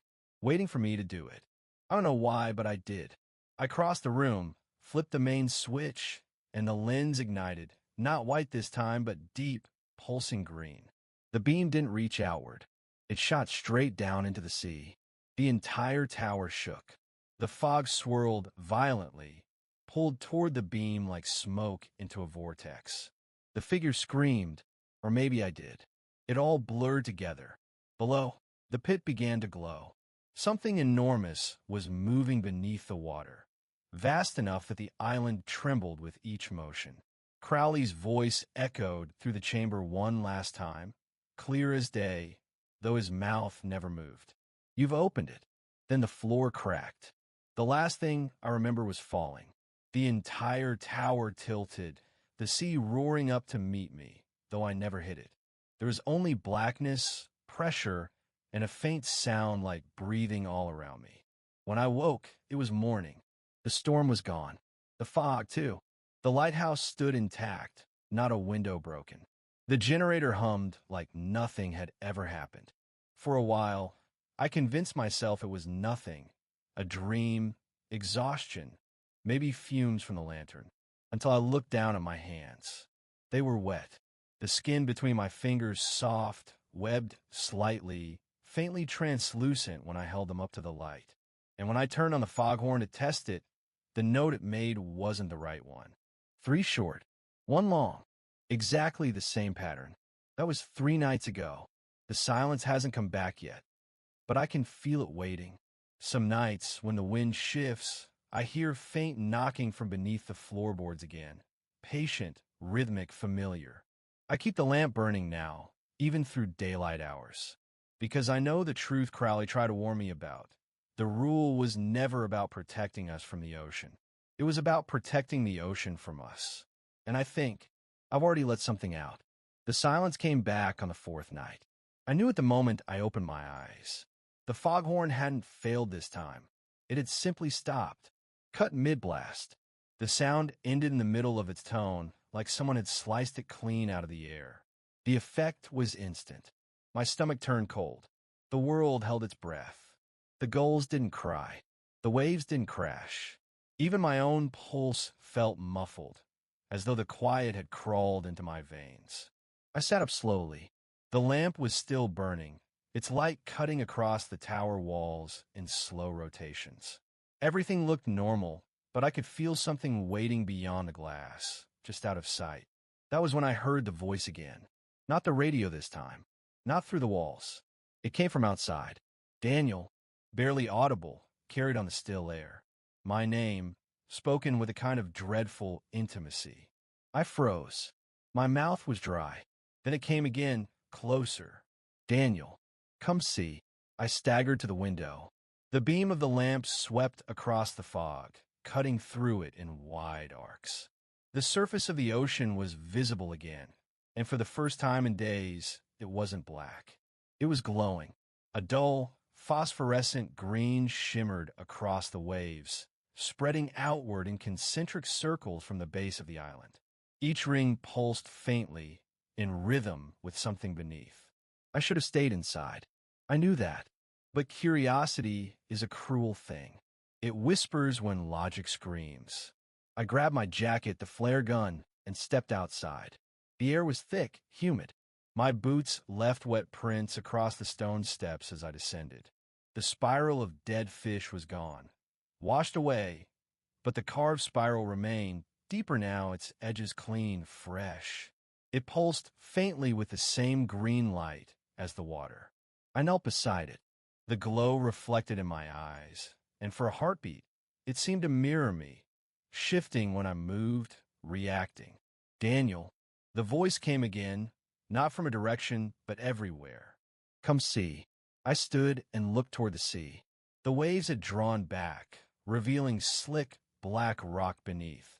waiting for me to do it. I don't know why, but I did. I crossed the room, flipped the main switch, and the lens ignited, not white this time, but deep, pulsing green. The beam didn't reach outward. It shot straight down into the sea. The entire tower shook. The fog swirled violently, pulled toward the beam like smoke into a vortex. The figure screamed, or maybe I did. It all blurred together. Below, the pit began to glow. Something enormous was moving beneath the water, vast enough that the island trembled with each motion. Crowley's voice echoed through the chamber one last time, clear as day, though his mouth never moved. "You've opened it." Then the floor cracked. The last thing I remember was falling. The entire tower tilted, the sea roaring up to meet me, though I never hit it. There was only blackness, pressure, and a faint sound like breathing all around me. When I woke, it was morning. The storm was gone. The fog, too. The lighthouse stood intact, not a window broken. The generator hummed like nothing had ever happened. For a while, I convinced myself it was nothing, a dream, exhaustion, maybe fumes from the lantern, until I looked down at my hands. They were wet, the skin between my fingers soft, webbed slightly, faintly translucent when I held them up to the light. And when I turned on the foghorn to test it, the note it made wasn't the right one. 3 short, 1 long. Exactly the same pattern. That was 3 nights ago. The silence hasn't come back yet, but I can feel it waiting. Some nights, when the wind shifts, I hear faint knocking from beneath the floorboards again. Patient, rhythmic, familiar. I keep the lamp burning now, even through daylight hours, because I know the truth Crowley tried to warn me about. The rule was never about protecting us from the ocean. It was about protecting the ocean from us. And I think I've already let something out. The silence came back on the 4th night. I knew at the moment I opened my eyes. The foghorn hadn't failed this time. It had simply stopped, cut mid-blast. The sound ended in the middle of its tone, like someone had sliced it clean out of the air. The effect was instant. My stomach turned cold. The world held its breath. The gulls didn't cry. The waves didn't crash. Even my own pulse felt muffled, as though the quiet had crawled into my veins. I sat up slowly. The lamp was still burning, its light cutting across the tower walls in slow rotations. Everything looked normal, but I could feel something waiting beyond the glass, just out of sight. That was when I heard the voice again. Not the radio this time. Not through the walls. It came from outside. Daniel, barely audible, carried on the still air. My name, spoken with a kind of dreadful intimacy. I froze. My mouth was dry. Then it came again, closer. "Daniel, come see." I staggered to the window. The beam of the lamp swept across the fog, cutting through it in wide arcs. The surface of the ocean was visible again, and for the first time in days, it wasn't black. It was glowing. A dull, phosphorescent green shimmered across the waves, spreading outward in concentric circles from the base of the island. Each ring pulsed faintly, in rhythm with something beneath. I should have stayed inside. I knew that. But curiosity is a cruel thing. It whispers when logic screams. I grabbed my jacket, the flare gun, and stepped outside. The air was thick, humid. My boots left wet prints across the stone steps as I descended. The spiral of dead fish was gone, washed away, but the carved spiral remained, deeper now, its edges clean, fresh. It pulsed faintly with the same green light as the water. I knelt beside it, the glow reflected in my eyes, and for a heartbeat, it seemed to mirror me, shifting when I moved, reacting. Daniel, the voice came again, not from a direction, but everywhere. Come see. I stood and looked toward the sea. The waves had drawn back, revealing slick, black rock beneath,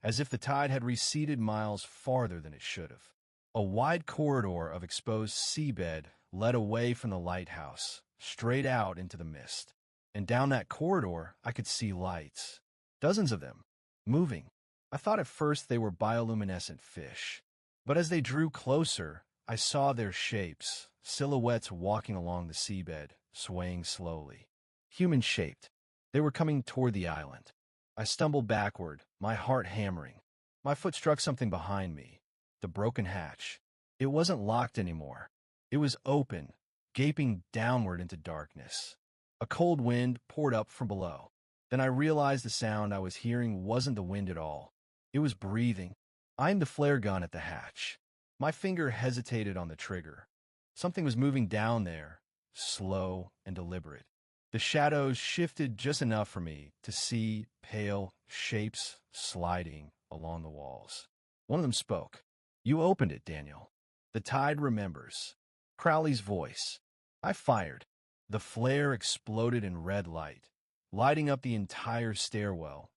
as if the tide had receded miles farther than it should have. A wide corridor of exposed seabed led away from the lighthouse, straight out into the mist. And down that corridor, I could see lights. Dozens of them, moving. I thought at first they were bioluminescent fish. But as they drew closer, I saw their shapes, silhouettes walking along the seabed, swaying slowly. Human-shaped. They were coming toward the island. I stumbled backward, my heart hammering. My foot struck something behind me, the broken hatch. It wasn't locked anymore. It was open, gaping downward into darkness. A cold wind poured up from below. Then I realized the sound I was hearing wasn't the wind at all. It was breathing. I aimed the flare gun at the hatch. My finger hesitated on the trigger. Something was moving down there, slow and deliberate. The shadows shifted just enough for me to see pale shapes sliding along the walls. One of them spoke. You opened it, Daniel. The tide remembers. Crowley's voice. I fired. The flare exploded in red light, lighting up the entire stairwell,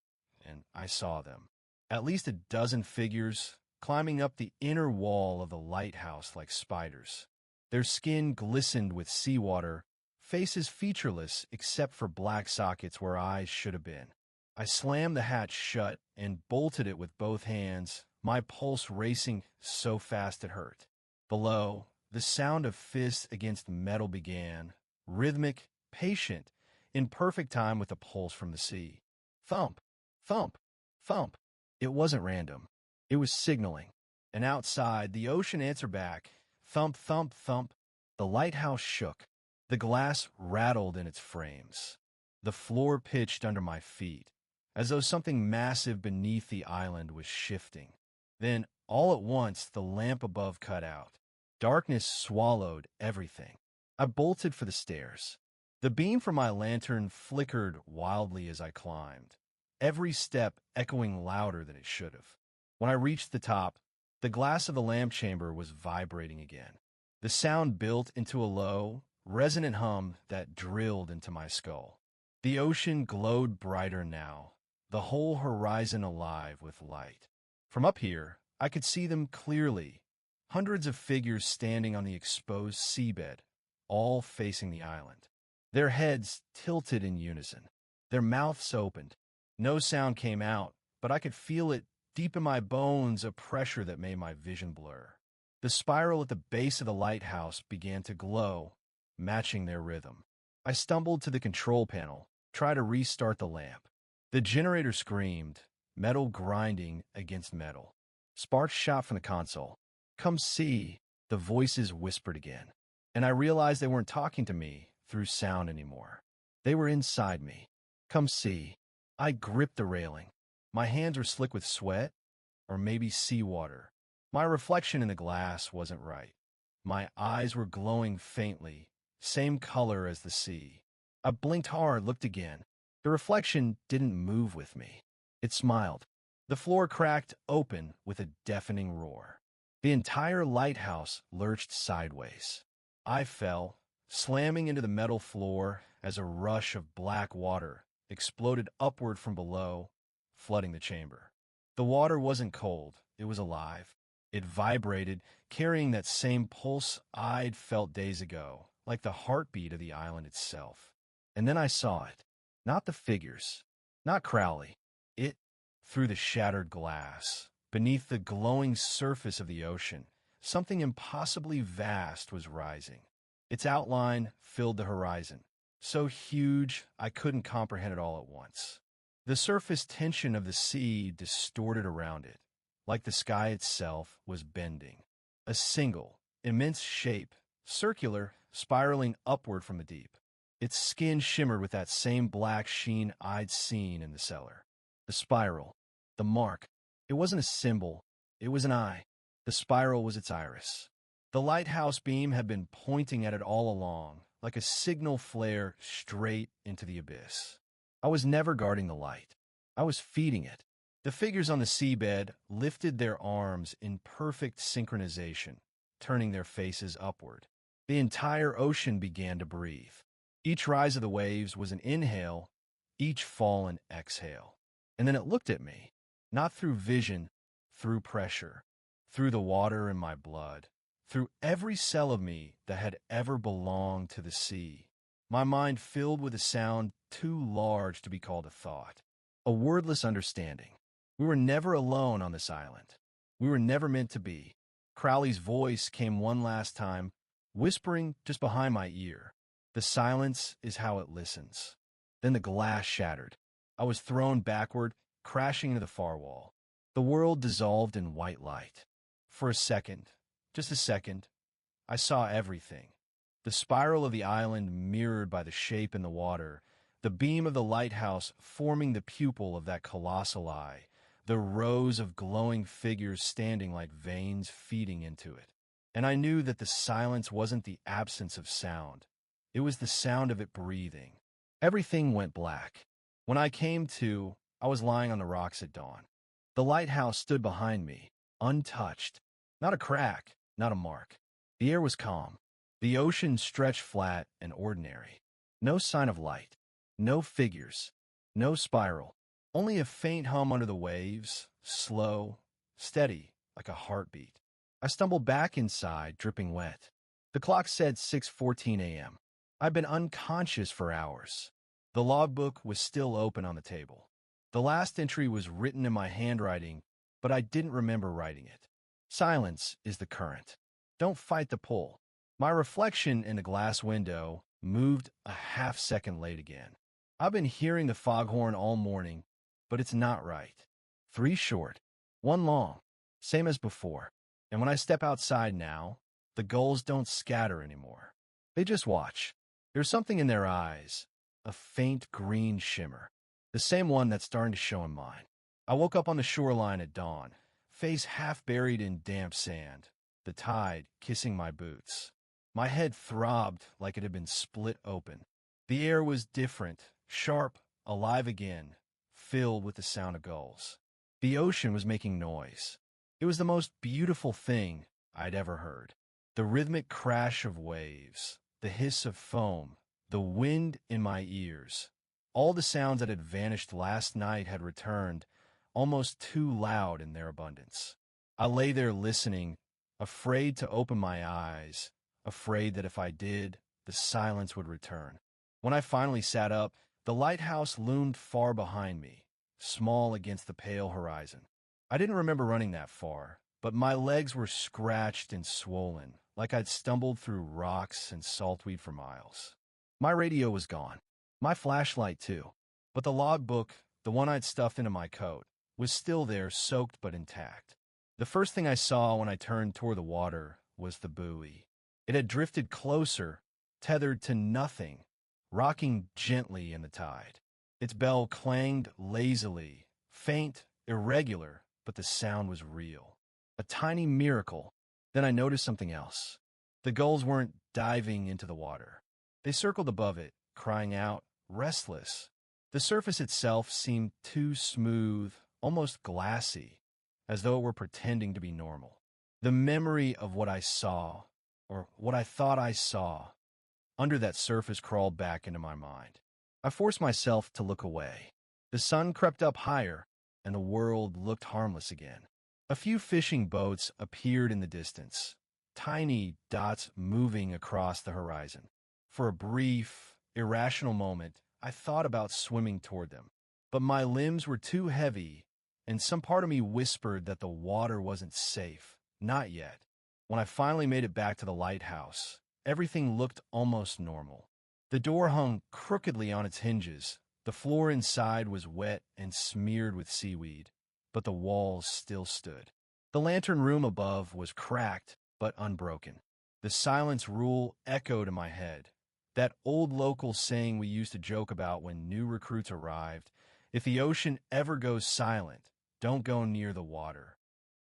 and I saw them. At least a dozen figures climbing up the inner wall of the lighthouse like spiders. Their skin glistened with seawater, faces featureless except for black sockets where eyes should have been. I slammed the hatch shut and bolted it with both hands, my pulse racing so fast it hurt. Below, the sound of fists against metal began, rhythmic, patient, in perfect time with the pulse from the sea. Thump, thump, thump. It wasn't random. It was signaling. And outside, the ocean answered back. Thump, thump, thump. The lighthouse shook. The glass rattled in its frames. The floor pitched under my feet, as though something massive beneath the island was shifting. Then, all at once, the lamp above cut out. Darkness swallowed everything. I bolted for the stairs. The beam from my lantern flickered wildly as I climbed, every step echoing louder than it should have. When I reached the top, the glass of the lamp chamber was vibrating again. The sound built into a low, resonant hum that drilled into my skull. The ocean glowed brighter now, the whole horizon alive with light. From up here, I could see them clearly, hundreds of figures standing on the exposed seabed, all facing the island. Their heads tilted in unison, their mouths opened. No sound came out, but I could feel it deep in my bones, a pressure that made my vision blur. The spiral at the base of the lighthouse began to glow, matching their rhythm. I stumbled to the control panel, tried to restart the lamp. The generator screamed, metal grinding against metal. Sparks shot from the console. Come see, the voices whispered again. And I realized they weren't talking to me through sound anymore. They were inside me. Come see. I gripped the railing. My hands were slick with sweat, or maybe seawater. My reflection in the glass wasn't right. My eyes were glowing faintly, same color as the sea. I blinked hard, looked again. The reflection didn't move with me. It smiled. The floor cracked open with a deafening roar. The entire lighthouse lurched sideways. I fell, slamming into the metal floor as a rush of black water exploded upward from below, flooding the chamber. The water wasn't cold, it was alive. It vibrated, carrying that same pulse I'd felt days ago, like the heartbeat of the island itself. And then I saw it. Not the figures, not Crowley. It, through the shattered glass, beneath the glowing surface of the ocean, something impossibly vast was rising. Its outline filled the horizon, so huge I couldn't comprehend it all at once. The surface tension of the sea distorted around it, like the sky itself was bending. A single, immense shape, circular, spiraling upward from the deep. Its skin shimmered with that same black sheen I'd seen in the cellar. The spiral, the mark, it wasn't a symbol, it was an eye. The spiral was its iris. The lighthouse beam had been pointing at it all along, like a signal flare straight into the abyss. I was never guarding the light. I was feeding it. The figures on the seabed lifted their arms in perfect synchronization, turning their faces upward. The entire ocean began to breathe. Each rise of the waves was an inhale, each fall an exhale. And then it looked at me, not through vision, through pressure, through the water in my blood, through every cell of me that had ever belonged to the sea. My mind filled with a sound too large to be called a thought, a wordless understanding. We were never alone on this island. We were never meant to be. Crowley's voice came one last time, whispering just behind my ear. The silence is how it listens. Then the glass shattered. I was thrown backward, crashing into the far wall. The world dissolved in white light. For a second, just a second, I saw everything. The spiral of the island mirrored by the shape in the water, the beam of the lighthouse forming the pupil of that colossal eye, the rows of glowing figures standing like veins feeding into it. And I knew that the silence wasn't the absence of sound. It was the sound of it breathing. Everything went black. When I came to, I was lying on the rocks at dawn. The lighthouse stood behind me, untouched. Not a crack, not a mark. The air was calm. The ocean stretched flat and ordinary. No sign of light. No figures. No spiral. Only a faint hum under the waves, slow, steady, like a heartbeat. I stumbled back inside, dripping wet. The clock said 6:14 a.m. I'd been unconscious for hours. The logbook was still open on the table. The last entry was written in my handwriting, but I didn't remember writing it. Silence is the current. Don't fight the pull. My reflection in the glass window moved a half-second late again. I've been hearing the foghorn all morning, but it's not right. 3 short, 1 long, same as before. And when I step outside now, the gulls don't scatter anymore. They just watch. There's something in their eyes, a faint green shimmer, the same one that's starting to show in mine. I woke up on the shoreline at dawn, face half buried in damp sand, the tide kissing my boots. My head throbbed like it had been split open. The air was different, sharp, alive again, filled with the sound of gulls. The ocean was making noise. It was the most beautiful thing I'd ever heard. The rhythmic crash of waves, the hiss of foam, the wind in my ears. All the sounds that had vanished last night had returned, almost too loud in their abundance. I lay there listening, afraid to open my eyes, afraid that if I did, the silence would return. When I finally sat up, the lighthouse loomed far behind me, small against the pale horizon. I didn't remember running that far, but my legs were scratched and swollen, like I'd stumbled through rocks and saltweed for miles. My radio was gone. My flashlight, too. But the logbook, the one I'd stuffed into my coat, was still there, soaked but intact. The first thing I saw when I turned toward the water was the buoy. It had drifted closer, tethered to nothing, rocking gently in the tide. Its bell clanged lazily, faint, irregular, but the sound was real. A tiny miracle. Then I noticed something else. The gulls weren't diving into the water. They circled above it, crying out, restless. The surface itself seemed too smooth, almost glassy, as though it were pretending to be normal. The memory of what I saw, or what I thought I saw, under that surface crawled back into my mind. I forced myself to look away. The sun crept up higher, and the world looked harmless again. A few fishing boats appeared in the distance, tiny dots moving across the horizon. For a brief, irrational moment, I thought about swimming toward them. But my limbs were too heavy, and some part of me whispered that the water wasn't safe. Not yet. When I finally made it back to the lighthouse, everything looked almost normal. The door hung crookedly on its hinges. The floor inside was wet and smeared with seaweed, but the walls still stood. The lantern room above was cracked but unbroken. The silence rule echoed in my head. That old local saying we used to joke about when new recruits arrived, if the ocean ever goes silent, don't go near the water.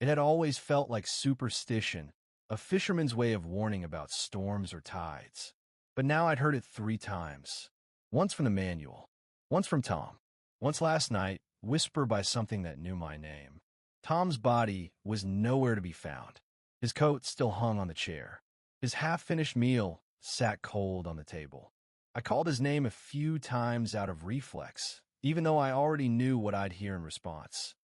It had always felt like superstition, a fisherman's way of warning about storms or tides. But now I'd heard it 3 times. Once from the manual, once from Tom, once last night, whispered by something that knew my name. Tom's body was nowhere to be found. His coat still hung on the chair. His half-finished meal sat cold on the table. I called his name a few times out of reflex, even though I already knew what I'd hear in response.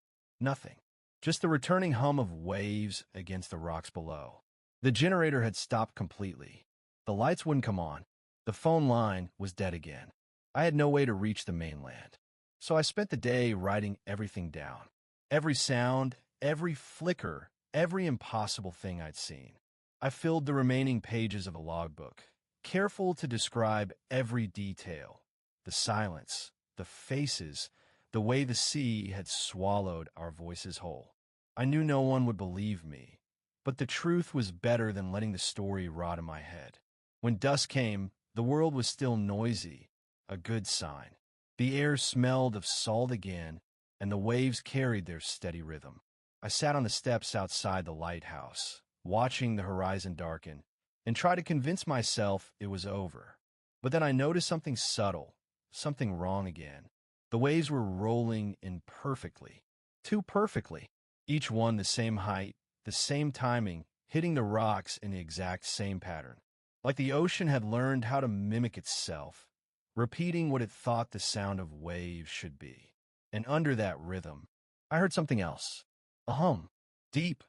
Nothing. Just the returning hum of waves against the rocks below. The generator had stopped completely. The lights wouldn't come on. The phone line was dead again. I had no way to reach the mainland. So I spent the day writing everything down. Every sound, every flicker, every impossible thing I'd seen. I filled the remaining pages of a logbook, careful to describe every detail. The silence, the faces, the way the sea had swallowed our voices whole. I knew no one would believe me, but the truth was better than letting the story rot in my head. When dusk came, the world was still noisy, a good sign. The air smelled of salt again, and the waves carried their steady rhythm. I sat on the steps outside the lighthouse, watching the horizon darken, and tried to convince myself it was over. But then I noticed something subtle, something wrong again. The waves were rolling imperfectly, too perfectly, each one the same height, the same timing, hitting the rocks in the exact same pattern. Like the ocean had learned how to mimic itself, repeating what it thought the sound of waves should be. And under that rhythm, I heard something else. A hum, deep,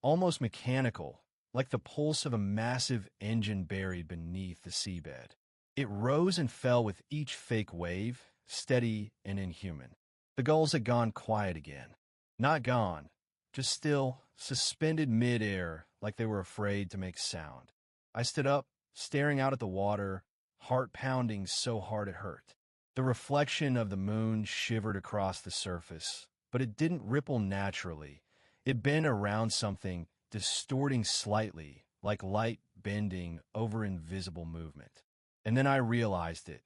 almost mechanical, like the pulse of a massive engine buried beneath the seabed. It rose and fell with each fake wave, steady and inhuman. The gulls had gone quiet again. Not gone, just still, suspended mid-air like they were afraid to make sound. I stood up, staring out at the water, heart pounding so hard it hurt. The reflection of the moon shivered across the surface, but it didn't ripple naturally. It bent around something, distorting slightly, like light bending over invisible movement. And then I realized it.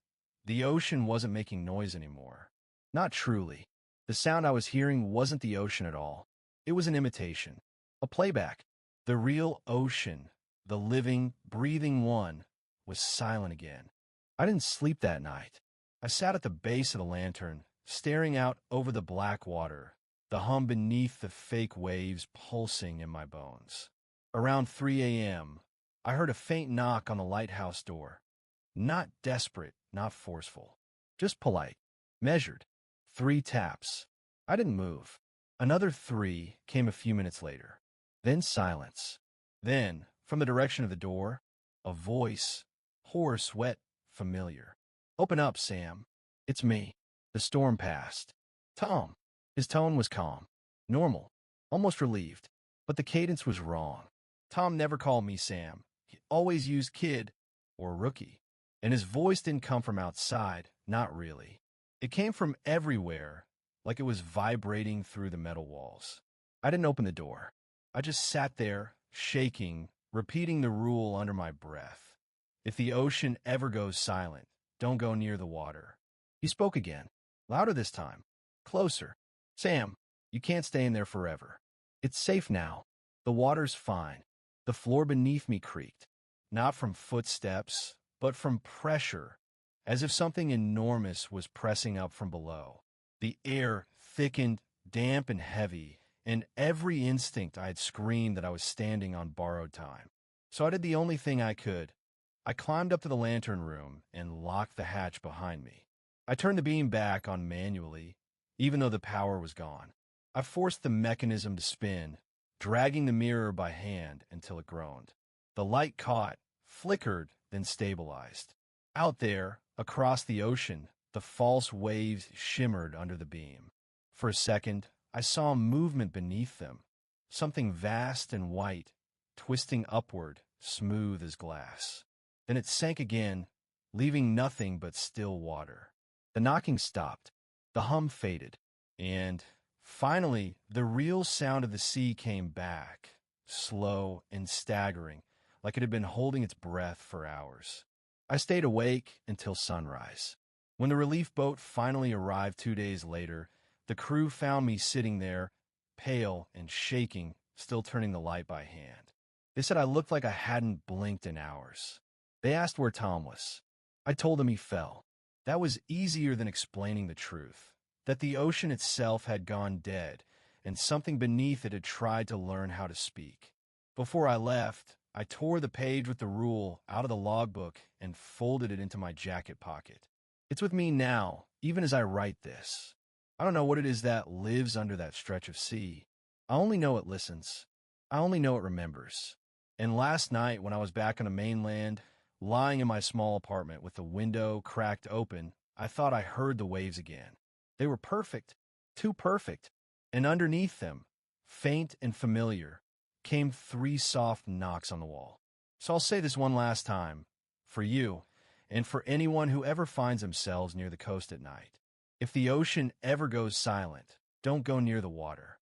The ocean wasn't making noise anymore. Not truly. The sound I was hearing wasn't the ocean at all. It was an imitation, a playback. The real ocean, the living, breathing one, was silent again. I didn't sleep that night. I sat at the base of the lantern, staring out over the black water, the hum beneath the fake waves pulsing in my bones. Around 3 a.m., I heard a faint knock on the lighthouse door. Not desperate, not forceful, just polite, measured. 3 taps. I didn't move. Another 3 came a few minutes later. Then silence. Then, from the direction of the door, a voice, hoarse, wet, familiar. "Open up, Sam. It's me." The storm passed. "Tom." His tone was calm, normal, almost relieved, but the cadence was wrong. Tom never called me Sam. He always used kid or rookie. And his voice didn't come from outside, not really. It came from everywhere, like it was vibrating through the metal walls. I didn't open the door. I just sat there, shaking, repeating the rule under my breath. If the ocean ever goes silent, don't go near the water. He spoke again, louder this time, closer. "Sam, you can't stay in there forever. It's safe now. The water's fine." The floor beneath me creaked, not from footsteps, but from pressure, as if something enormous was pressing up from below. The air thickened, damp and heavy, and every instinct I had screamed that I was standing on borrowed time. So I did the only thing I could. I climbed up to the lantern room and locked the hatch behind me. I turned the beam back on manually, even though the power was gone. I forced the mechanism to spin, dragging the mirror by hand until it groaned. The light caught, flickered, then stabilized. Out there, across the ocean, the false waves shimmered under the beam. For a second, I saw movement beneath them, something vast and white, twisting upward, smooth as glass. Then it sank again, leaving nothing but still water. The knocking stopped, the hum faded, and finally the real sound of the sea came back, slow and staggering, like it had been holding its breath for hours. I stayed awake until sunrise. When the relief boat finally arrived 2 days later, the crew found me sitting there, pale and shaking, still turning the light by hand. They said I looked like I hadn't blinked in hours. They asked where Tom was. I told them he fell. That was easier than explaining the truth, that the ocean itself had gone dead, and something beneath it had tried to learn how to speak. Before I left, I tore the page with the rule out of the logbook and folded it into my jacket pocket. It's with me now, even as I write this. I don't know what it is that lives under that stretch of sea. I only know it listens. I only know it remembers. And last night, when I was back on the mainland, lying in my small apartment with the window cracked open, I thought I heard the waves again. They were perfect, too perfect. And underneath them, faint and familiar, came 3 soft knocks on the wall. So I'll say this one last time, for you, and for anyone who ever finds themselves near the coast at night. If the ocean ever goes silent, don't go near the water.